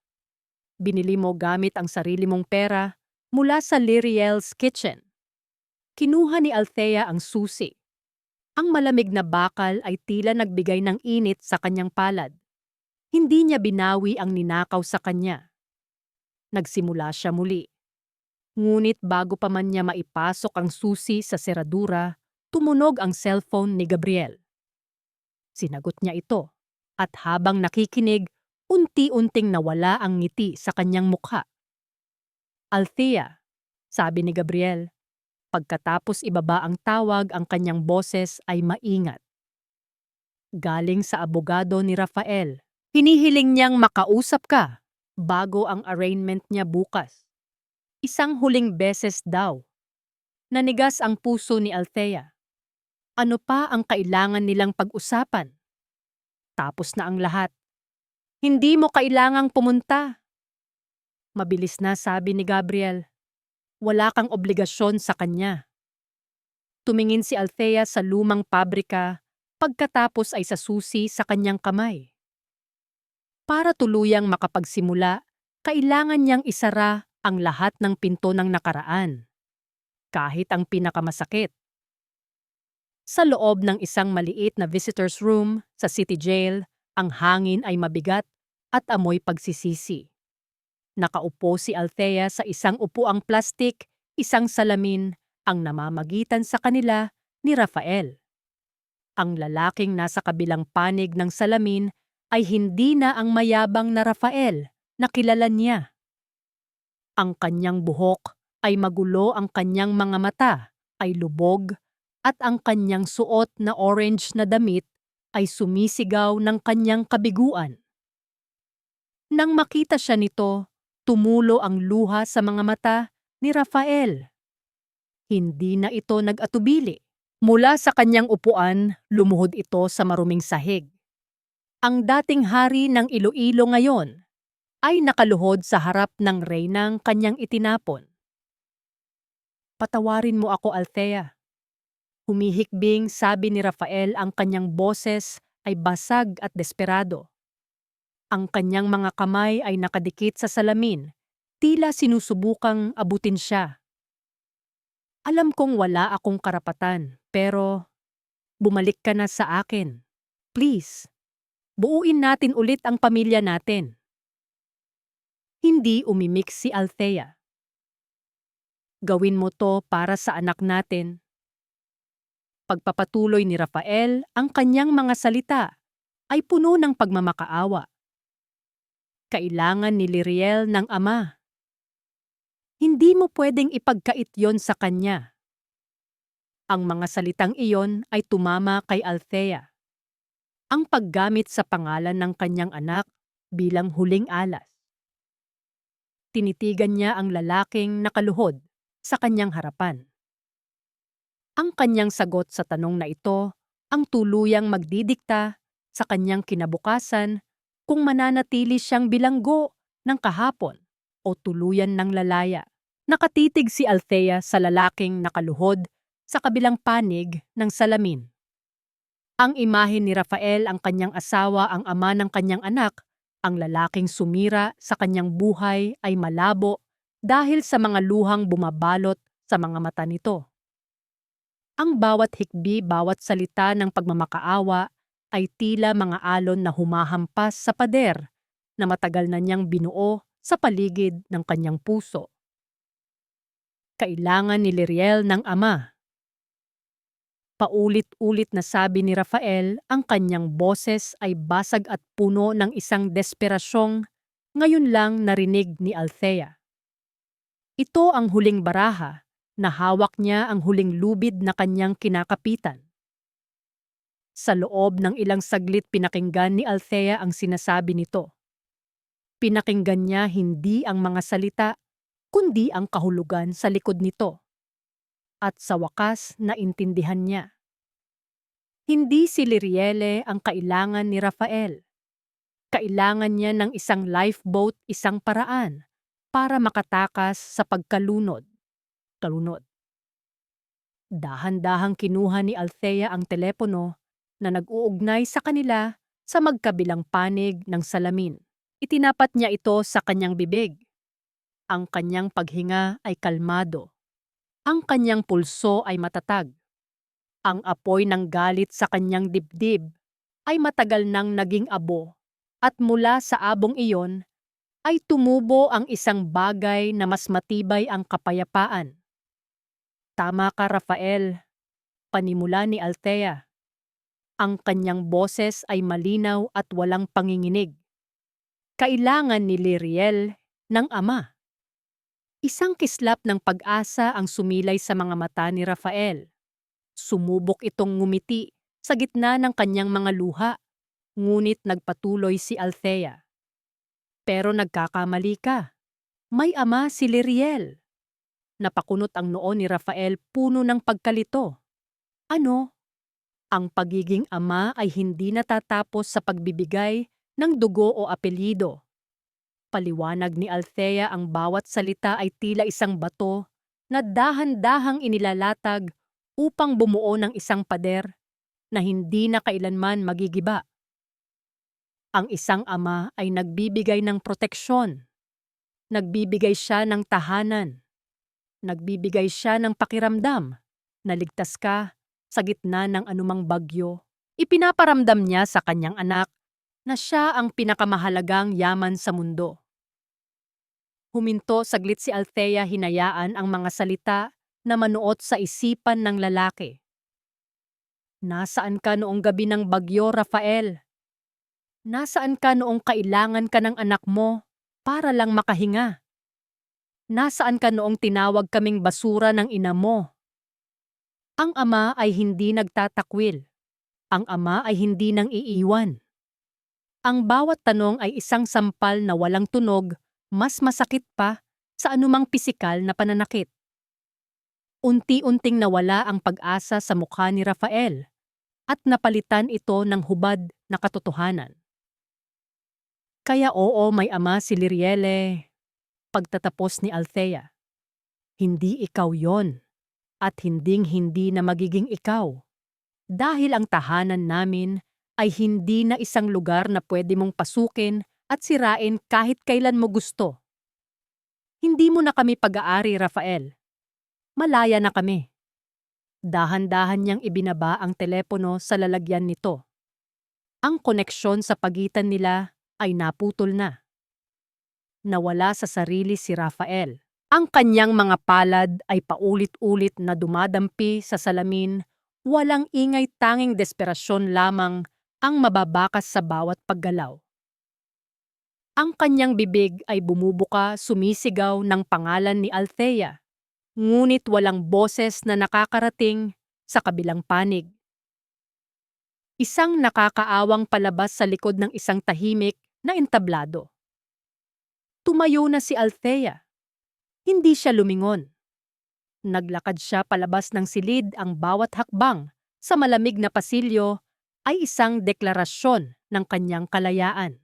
Binili mo gamit ang sarili mong pera mula sa Liriel's Kitchen." Kinuha ni Althea ang susi. Ang malamig na bakal ay tila nagbigay ng init sa kanyang palad. Hindi niya binawi ang ninakaw sa kanya. Nagsimula siya muli. Ngunit bago pa man niya maipasok ang susi sa seradura, tumunog ang cellphone ni Gabriel. Sinagot niya ito, at habang nakikinig, unti-unting nawala ang ngiti sa kanyang mukha. "Althea," sabi ni Gabriel. Pagkatapos ibaba ang tawag, ang kanyang boses ay maingat. Galing sa abogado ni Rafael. Hinihiling niyang makausap ka bago ang arraignment niya bukas. Isang huling beses daw. Nanigas ang puso ni Althea. Ano pa ang kailangan nilang pag-usapan? Tapos na ang lahat. Hindi mo kailangang pumunta. Mabilis na sabi ni Gabriel. Wala kang obligasyon sa kanya. Tumingin si Althea sa lumang pabrika, pagkatapos ay sa susi sa kanyang kamay. Para tuluyang makapagsimula, kailangan niyang isara ang lahat ng pinto ng nakaraan, kahit ang pinakamasakit. Sa loob ng isang maliit na visitor's room sa City Jail, ang hangin ay mabigat at amoy pagsisisi. Nakaupo si Althea sa isang upuang plastik, isang salamin ang namamagitan sa kanila ni Rafael. Ang lalaking nasa kabilang panig ng salamin ay hindi na ang mayabang na Rafael na kilala niya. Ang kanyang buhok ay magulo, ang kanyang mga mata ay lubog, at ang kanyang suot na orange na damit ay sumisigaw ng kanyang kabiguan. Nang makita siya nito, tumulo ang luha sa mga mata ni Rafael. Hindi na ito nag-atubili. Mula sa kanyang upuan, lumuhod ito sa maruming sahig. Ang dating hari ng Iloilo ngayon ay nakaluhod sa harap ng reynang kanyang itinapon. "Patawarin mo ako, Althea." Humihikbing sabi ni Rafael, ang kanyang boses ay basag at desperado. Ang kanyang mga kamay ay nakadikit sa salamin, tila sinusubukang abutin siya. "Alam kong wala akong karapatan, pero bumalik ka na sa akin. Please, buuin natin ulit ang pamilya natin." Hindi umimik si Althea. "Gawin mo to para sa anak natin." Pagpapatuloy ni Rafael, ang kanyang mga salita ay puno ng pagmamakaawa. Kailangan ni Liriel ng ama. Hindi mo pwedeng ipagkait yon sa kanya. Ang mga salitang iyon ay tumama kay Althea. Ang paggamit sa pangalan ng kanyang anak bilang huling alas. Tinitigan niya ang lalaking nakaluhod sa kanyang harapan. Ang kanyang sagot sa tanong na ito ang tuluyang magdidikta sa kanyang kinabukasan kung mananatili siyang bilanggo ng kahapon o tuluyan ng lalaya. Nakatitig si Althea sa lalaking nakaluhod sa kabilang panig ng salamin. Ang imahe ni Rafael, ang kanyang asawa, ang ama ng kanyang anak, ang lalaking sumira sa kanyang buhay ay malabo dahil sa mga luhang bumabalot sa mga mata nito. Ang bawat hikbi, bawat salita ng pagmamakaawa ay tila mga alon na humahampas sa pader na matagal na niyang binuo sa paligid ng kanyang puso. Kailangan ni Liriel ng ama. Paulit-ulit na sabi ni Rafael, ang kanyang boses ay basag at puno ng isang desperasyong ngayon lang narinig ni Althea. Ito ang huling baraha na hawak niya, ang huling lubid na kanyang kinakapitan. Sa loob ng ilang saglit pinakinggan ni Althea ang sinasabi nito. Pinakinggan niya hindi ang mga salita, kundi ang kahulugan sa likod nito. At sa wakas, naintindihan niya. Hindi si Liriele ang kailangan ni Rafael. Kailangan niya ng isang lifeboat, isang paraan para makatakas sa pagkalunod. Dahan-dahang kinuha ni Althea ang telepono na nag-uugnay sa kanila sa magkabilang panig ng salamin. Itinapat niya ito sa kanyang bibig. Ang kanyang paghinga ay kalmado. Ang kanyang pulso ay matatag. Ang apoy ng galit sa kanyang dibdib ay matagal nang naging abo, at mula sa abong iyon ay tumubo ang isang bagay na mas matibay, ang kapayapaan. Tama ka, Rafael, panimula ni Althea. Ang kanyang boses ay malinaw at walang panginginig. Kailangan ni Liriel ng ama. Isang kislap ng pag-asa ang sumilay sa mga mata ni Rafael. Sumubok itong ngumiti sa gitna ng kanyang mga luha, ngunit nagpatuloy si Althea. Pero nagkakamali ka. May ama si Liriel. Napakunot ang noo ni Rafael, puno ng pagkalito. Ano? Ang pagiging ama ay hindi natatapos sa pagbibigay ng dugo o apelyido. Paliwanag ni Althea, ang bawat salita ay tila isang bato na dahan-dahang inilalatag upang bumuo ng isang pader na hindi na kailanman magigiba. Ang isang ama ay nagbibigay ng proteksyon. Nagbibigay siya ng tahanan. Nagbibigay siya ng pakiramdam na ligtas ka sa gitna ng anumang bagyo. Ipinaparamdam niya sa kanyang anak na siya ang pinakamahalagang yaman sa mundo. Huminto saglit si Althea, hinayaan ang mga salita na manuot sa isipan ng lalaki. Nasaan ka noong gabi ng bagyo, Rafael? Nasaan ka noong kailangan ka ng anak mo para lang makahinga? Nasaan ka noong tinawag kaming basura ng ina mo? Ang ama ay hindi nagtatakwil. Ang ama ay hindi nang iiwan. Ang bawat tanong ay isang sampal na walang tunog, mas masakit pa sa anumang pisikal na pananakit. Unti-unting nawala ang pag-asa sa mukha ni Rafael at napalitan ito ng hubad na katotohanan. Kaya oo, may ama si Liriele. Pagtatapos ni Althea. Hindi ikaw yon, at hinding-hindi na magiging ikaw. Dahil ang tahanan namin ay hindi na isang lugar na pwede mong pasukin at sirain kahit kailan mo gusto. Hindi mo na kami pag-aari, Rafael. Malaya na kami. Dahan-dahan niyang ibinaba ang telepono sa lalagyan nito. Ang koneksyon sa pagitan nila ay naputol na. Nawala sa sarili si Rafael. Ang kanyang mga palad ay paulit-ulit na dumadampi sa salamin, walang ingay, tanging desperasyon lamang ang mababakas sa bawat paggalaw. Ang kanyang bibig ay bumubuka, sumisigaw ng pangalan ni Althea, ngunit walang boses na nakakarating sa kabilang panig. Isang nakakaawang palabas sa likod ng isang tahimik na entablado. Tumayo na si Althea. Hindi siya lumingon. Naglakad siya palabas ng silid, ang bawat hakbang sa malamig na pasilyo ay isang deklarasyon ng kanyang kalayaan.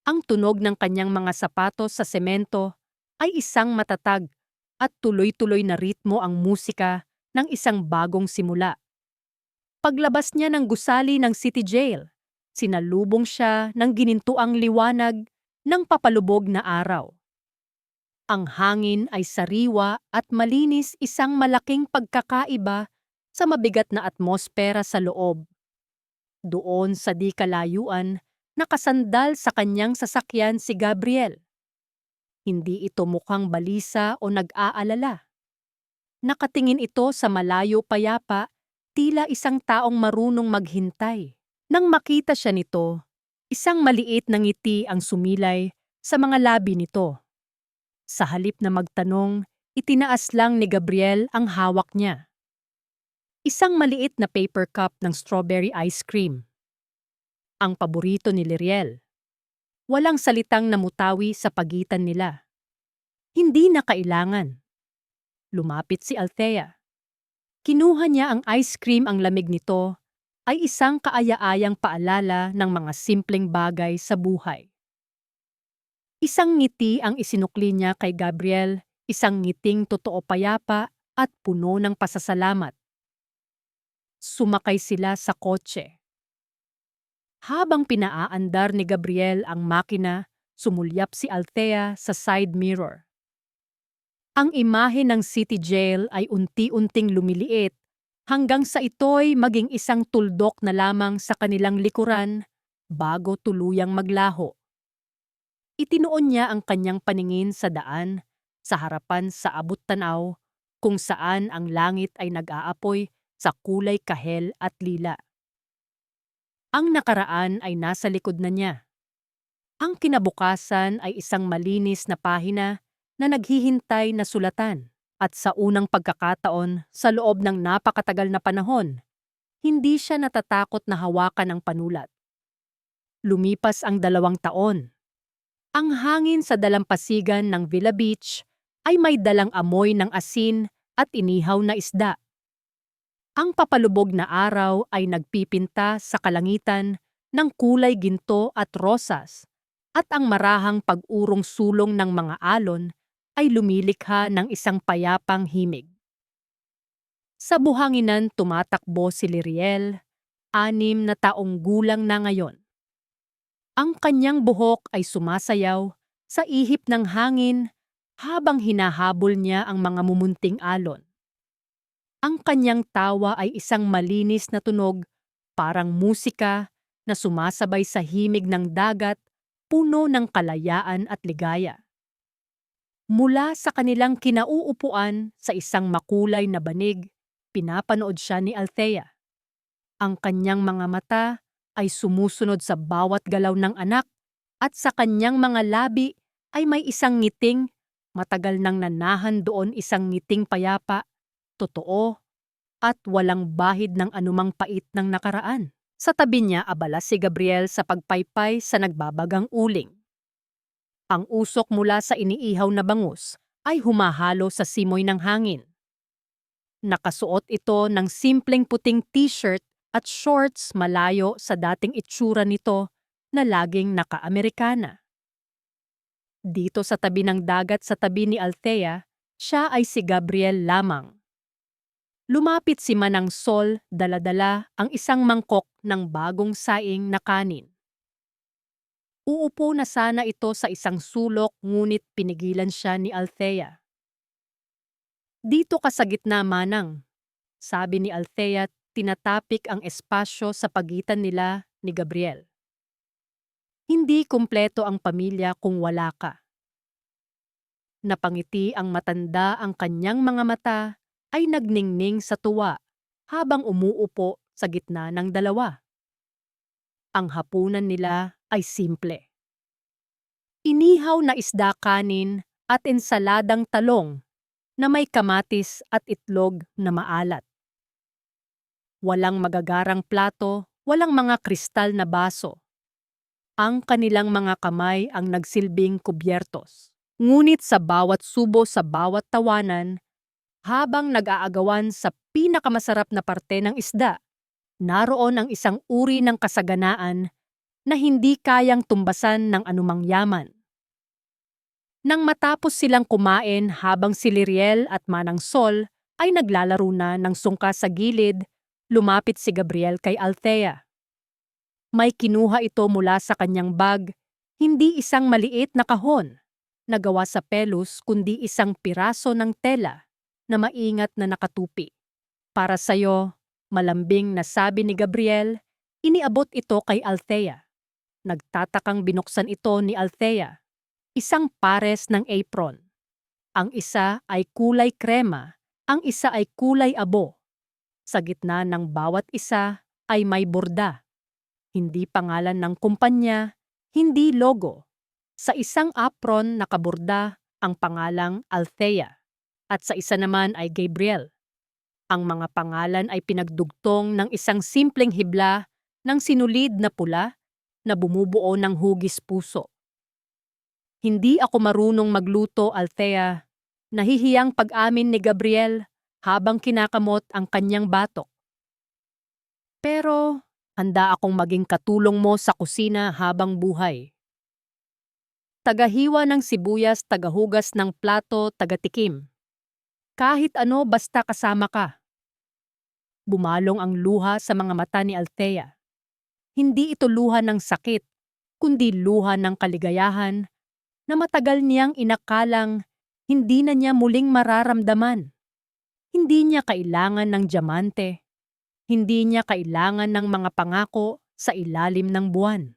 Ang tunog ng kanyang mga sapatos sa semento ay isang matatag at tuloy-tuloy na ritmo, ang musika ng isang bagong simula. Paglabas niya ng gusali ng City Jail, sinalubong siya ng ginintuang liwanag ng papalubog na araw. Ang hangin ay sariwa at malinis, isang malaking pagkakaiba sa mabigat na atmosfera sa loob. Doon sa di kalayuan, nakasandal sa kanyang sasakyan si Gabriel. Hindi ito mukhang balisa o nag-aalala. Nakatingin ito sa malayo payapa, tila isang taong marunong maghintay. Nang makita siya nito, isang maliit na ngiti ang sumilay sa mga labi nito. Sa halip na magtanong, itinaas lang ni Gabriel ang hawak niya. Isang maliit na paper cup ng strawberry ice cream. Ang paborito ni Liriel. Walang salitang namutawi sa pagitan nila. Hindi na kailangan. Lumapit si Althea. Kinuha niya ang ice cream, ang lamig nito ay isang kaaya-ayang paalala ng mga simpleng bagay sa buhay. Isang ngiti ang isinukli niya kay Gabriel, isang ngiting totoo, payapa at puno ng pasasalamat. Sumakay sila sa kotse. Habang pinaaandar ni Gabriel ang makina, sumulyap si Althea sa side mirror. Ang imahe ng city jail ay unti-unting lumiliit hanggang sa ito'y maging isang tuldok na lamang sa kanilang likuran bago tuluyang maglaho. Itinuon niya ang kanyang paningin sa daan, sa harapan sa abot-tanaw, kung saan ang langit ay nag-aapoy sa kulay kahel at lila. Ang nakaraan ay nasa likod na niya. Ang kinabukasan ay isang malinis na pahina na naghihintay na sulatan. At sa unang pagkakataon, sa loob ng napakatagal na panahon, hindi siya natatakot na hawakan ang panulat. Lumipas ang 2 taon. Ang hangin sa dalampasigan ng Villa Beach ay may dalang amoy ng asin at inihaw na isda. Ang papalubog na araw ay nagpipinta sa kalangitan ng kulay ginto at rosas, at ang marahang pag-urong sulong ng mga alon ay lumilikha ng isang payapang himig. Sa buhanginan tumatakbo si Liriel, 6 na taong gulang na ngayon. Ang kanyang buhok ay sumasayaw sa ihip ng hangin habang hinahabol niya ang mga mumunting alon. Ang kanyang tawa ay isang malinis na tunog, parang musika na sumasabay sa himig ng dagat, puno ng kalayaan at ligaya. Mula sa kanilang kinauupuan sa isang makulay na banig, pinapanood siya ni Althea. Ang kanyang mga mata ay sumusunod sa bawat galaw ng anak at sa kanyang mga labi ay may isang ngiting, matagal nang nanahan doon, isang ngiting payapa, totoo, at walang bahid ng anumang pait ng nakaraan. Sa tabi niya abala si Gabriel sa pagpaypay sa nagbabagang uling. Ang usok mula sa iniihaw na bangus ay humahalo sa simoy ng hangin. Nakasuot ito ng simpleng puting t-shirt at shorts, malayo sa dating itsura nito na laging naka-Amerikana. Dito sa tabi ng dagat sa tabi ni Althea, siya ay si Gabriel lamang. Lumapit si Manang Sol, dala-dala ang isang mangkok ng bagong saing na kanin. Uupo na sana ito sa isang sulok, ngunit pinigilan siya ni Althea. "Dito ka sa gitna, Manang," sabi ni Althea, tinatapik ang espasyo sa pagitan nila ni Gabriel. "Hindi kumpleto ang pamilya kung wala ka." Napangiti ang matanda, ang kanyang mga mata ay nagningning sa tuwa habang umuupo sa gitna ng dalawa. Ang hapunan nila ay simple. Inihaw na isda, kanin at ensaladang talong na may kamatis at itlog na maalat. Walang magagarang plato, walang mga kristal na baso. Ang kanilang mga kamay ang nagsilbing kubyertos. Ngunit sa bawat subo, sa bawat tawanan, habang nag-aagawan sa pinakamasarap na parte ng isda, naroon ang isang uri ng kasaganaan na hindi kayang tumbasan ng anumang yaman. Nang matapos silang kumain, habang si Liriel at Manang Sol ay naglalaro na ng sungka sa gilid, lumapit si Gabriel kay Althea. May kinuha ito mula sa kanyang bag, hindi isang maliit na kahon. na gawa sa pelos kundi isang piraso ng tela na maingat na nakatupi. Para sa'yo, malambing na sabi ni Gabriel, iniabot ito kay Althea. Nagtatakang binuksan ito ni Althea. Isang pares ng apron. Ang isa ay kulay krema, ang isa ay kulay abo. Sa gitna ng bawat isa ay may borda. Hindi pangalan ng kumpanya, hindi logo. Sa isang apron nakaborda ang pangalang Althea at sa isa naman ay Gabriel. Ang mga pangalan ay pinagdugtong ng isang simpleng hibla ng sinulid na pula na bumubuo ng hugis puso. Hindi ako marunong magluto, Althea. Nahihiyang pag-amin ni Gabriel habang kinakamot ang kanyang batok. Pero handa akong maging katulong mo sa kusina habang buhay. Tagahiwa ng sibuyas, tagahugas ng plato, tagatikim. Kahit ano basta kasama ka. Bumalong ang luha sa mga mata ni Althea. Hindi ito luha ng sakit, kundi luha ng kaligayahan na matagal niyang inakalang hindi na niya muling mararamdaman. Hindi niya kailangan ng diamante. Hindi niya kailangan ng mga pangako sa ilalim ng buwan.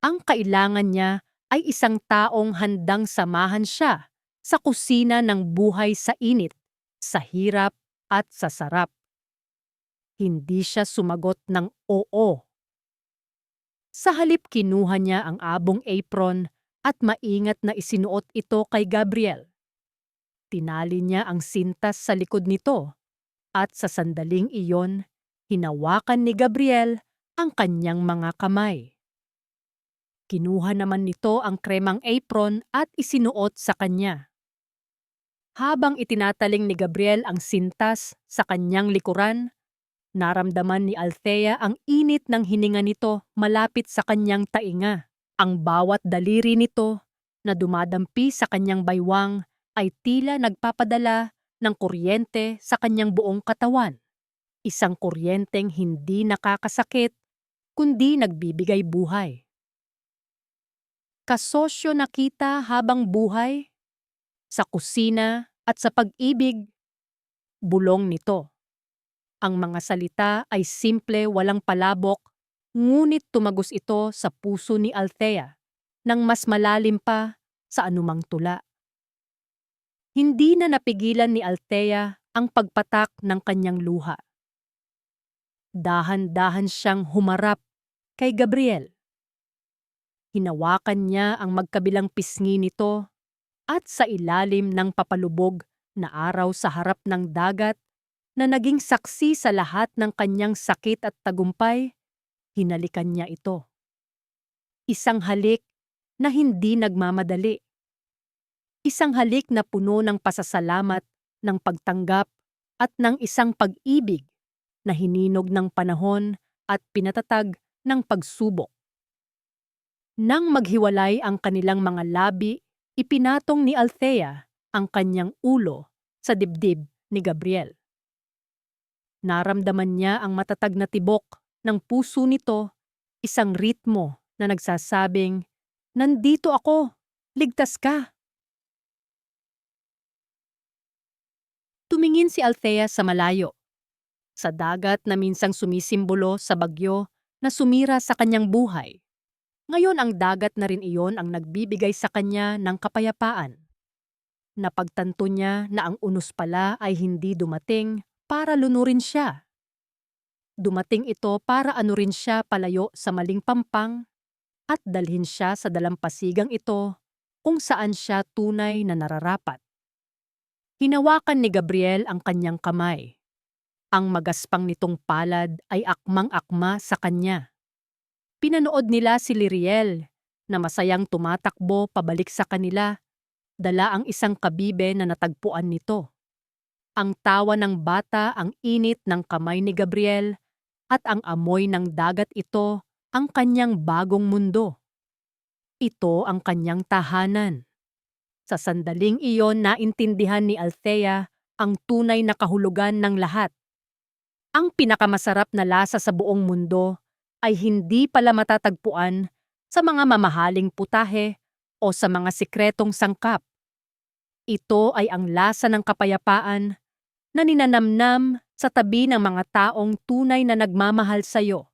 Ang kailangan niya ay isang taong handang samahan siya sa kusina ng buhay sa init, sa hirap at sa sarap. Hindi siya sumagot ng oo. Sa halip kinuha niya ang abong apron at maingat na isinuot ito kay Gabriel. Tinali niya ang sintas sa likod nito at sa sandaling iyon, hinawakan ni Gabriel ang kanyang mga kamay. Kinuha naman nito ang kremang apron at isinuot sa kanya. Habang itinataling ni Gabriel ang sintas sa kanyang likuran, naramdaman ni Althea ang init ng hininga nito malapit sa kanyang tainga. Ang bawat daliri nito na dumadampi sa kanyang baywang ay tila nagpapadala ng kuryente sa kanyang buong katawan. Isang kuryenteng hindi nakakasakit, kundi nagbibigay buhay. Kasosyo na kita habang buhay, sa kusina at sa pag-ibig, bulong nito. Ang mga salita ay simple, walang palabok, ngunit tumagos ito sa puso ni Althea nang mas malalim pa sa anumang tula. Hindi na napigilan ni Althea ang pagpatak ng kanyang luha. Dahan-dahan siyang humarap kay Gabriel. Hinawakan niya ang magkabilang pisngi nito at sa ilalim ng papalubog na araw sa harap ng dagat na naging saksi sa lahat ng kanyang sakit at tagumpay, hinalikan niya ito. Isang halik na hindi nagmamadali. Isang halik na puno ng pasasalamat, ng pagtanggap at ng isang pag-ibig na hininog ng panahon at pinatatag ng pagsubok. Nang maghiwalay ang kanilang mga labi, ipinatong ni Althea ang kanyang ulo sa dibdib ni Gabriel. Naramdaman niya ang matatag na tibok ng puso nito, isang ritmo na nagsasabing, "Nandito ako, ligtas ka." Tumingin si Althea sa malayo, sa dagat na minsang sumisimbolo sa bagyo na sumira sa kanyang buhay. Ngayon ang dagat na rin iyon ang nagbibigay sa kanya ng kapayapaan. Napagtanto niya na ang unos pala ay hindi dumating para lunurin siya. Dumating ito para anurin siya palayo sa maling pampang at dalhin siya sa dalampasigang ito kung saan siya tunay na nararapat. Hinawakan ni Gabriel ang kanyang kamay. Ang magaspang nitong palad ay akmang-akma sa kanya. Pinanood nila si Liriel na masayang tumatakbo pabalik sa kanila, dala ang isang kabibe na natagpuan nito. Ang tawa ng bata, ang init ng kamay ni Gabriel, at ang amoy ng dagat ito ang kanyang bagong mundo. Ito ang kanyang tahanan. Sa sandaling iyon naintindihan ni Althea ang tunay na kahulugan ng lahat. Ang pinakamasarap na lasa sa buong mundo ay hindi pala matatagpuan sa mga mamahaling putahe o sa mga sikretong sangkap. Ito ay ang lasa ng kapayapaan na ninanamnam sa tabi ng mga taong tunay na nagmamahal sa iyo.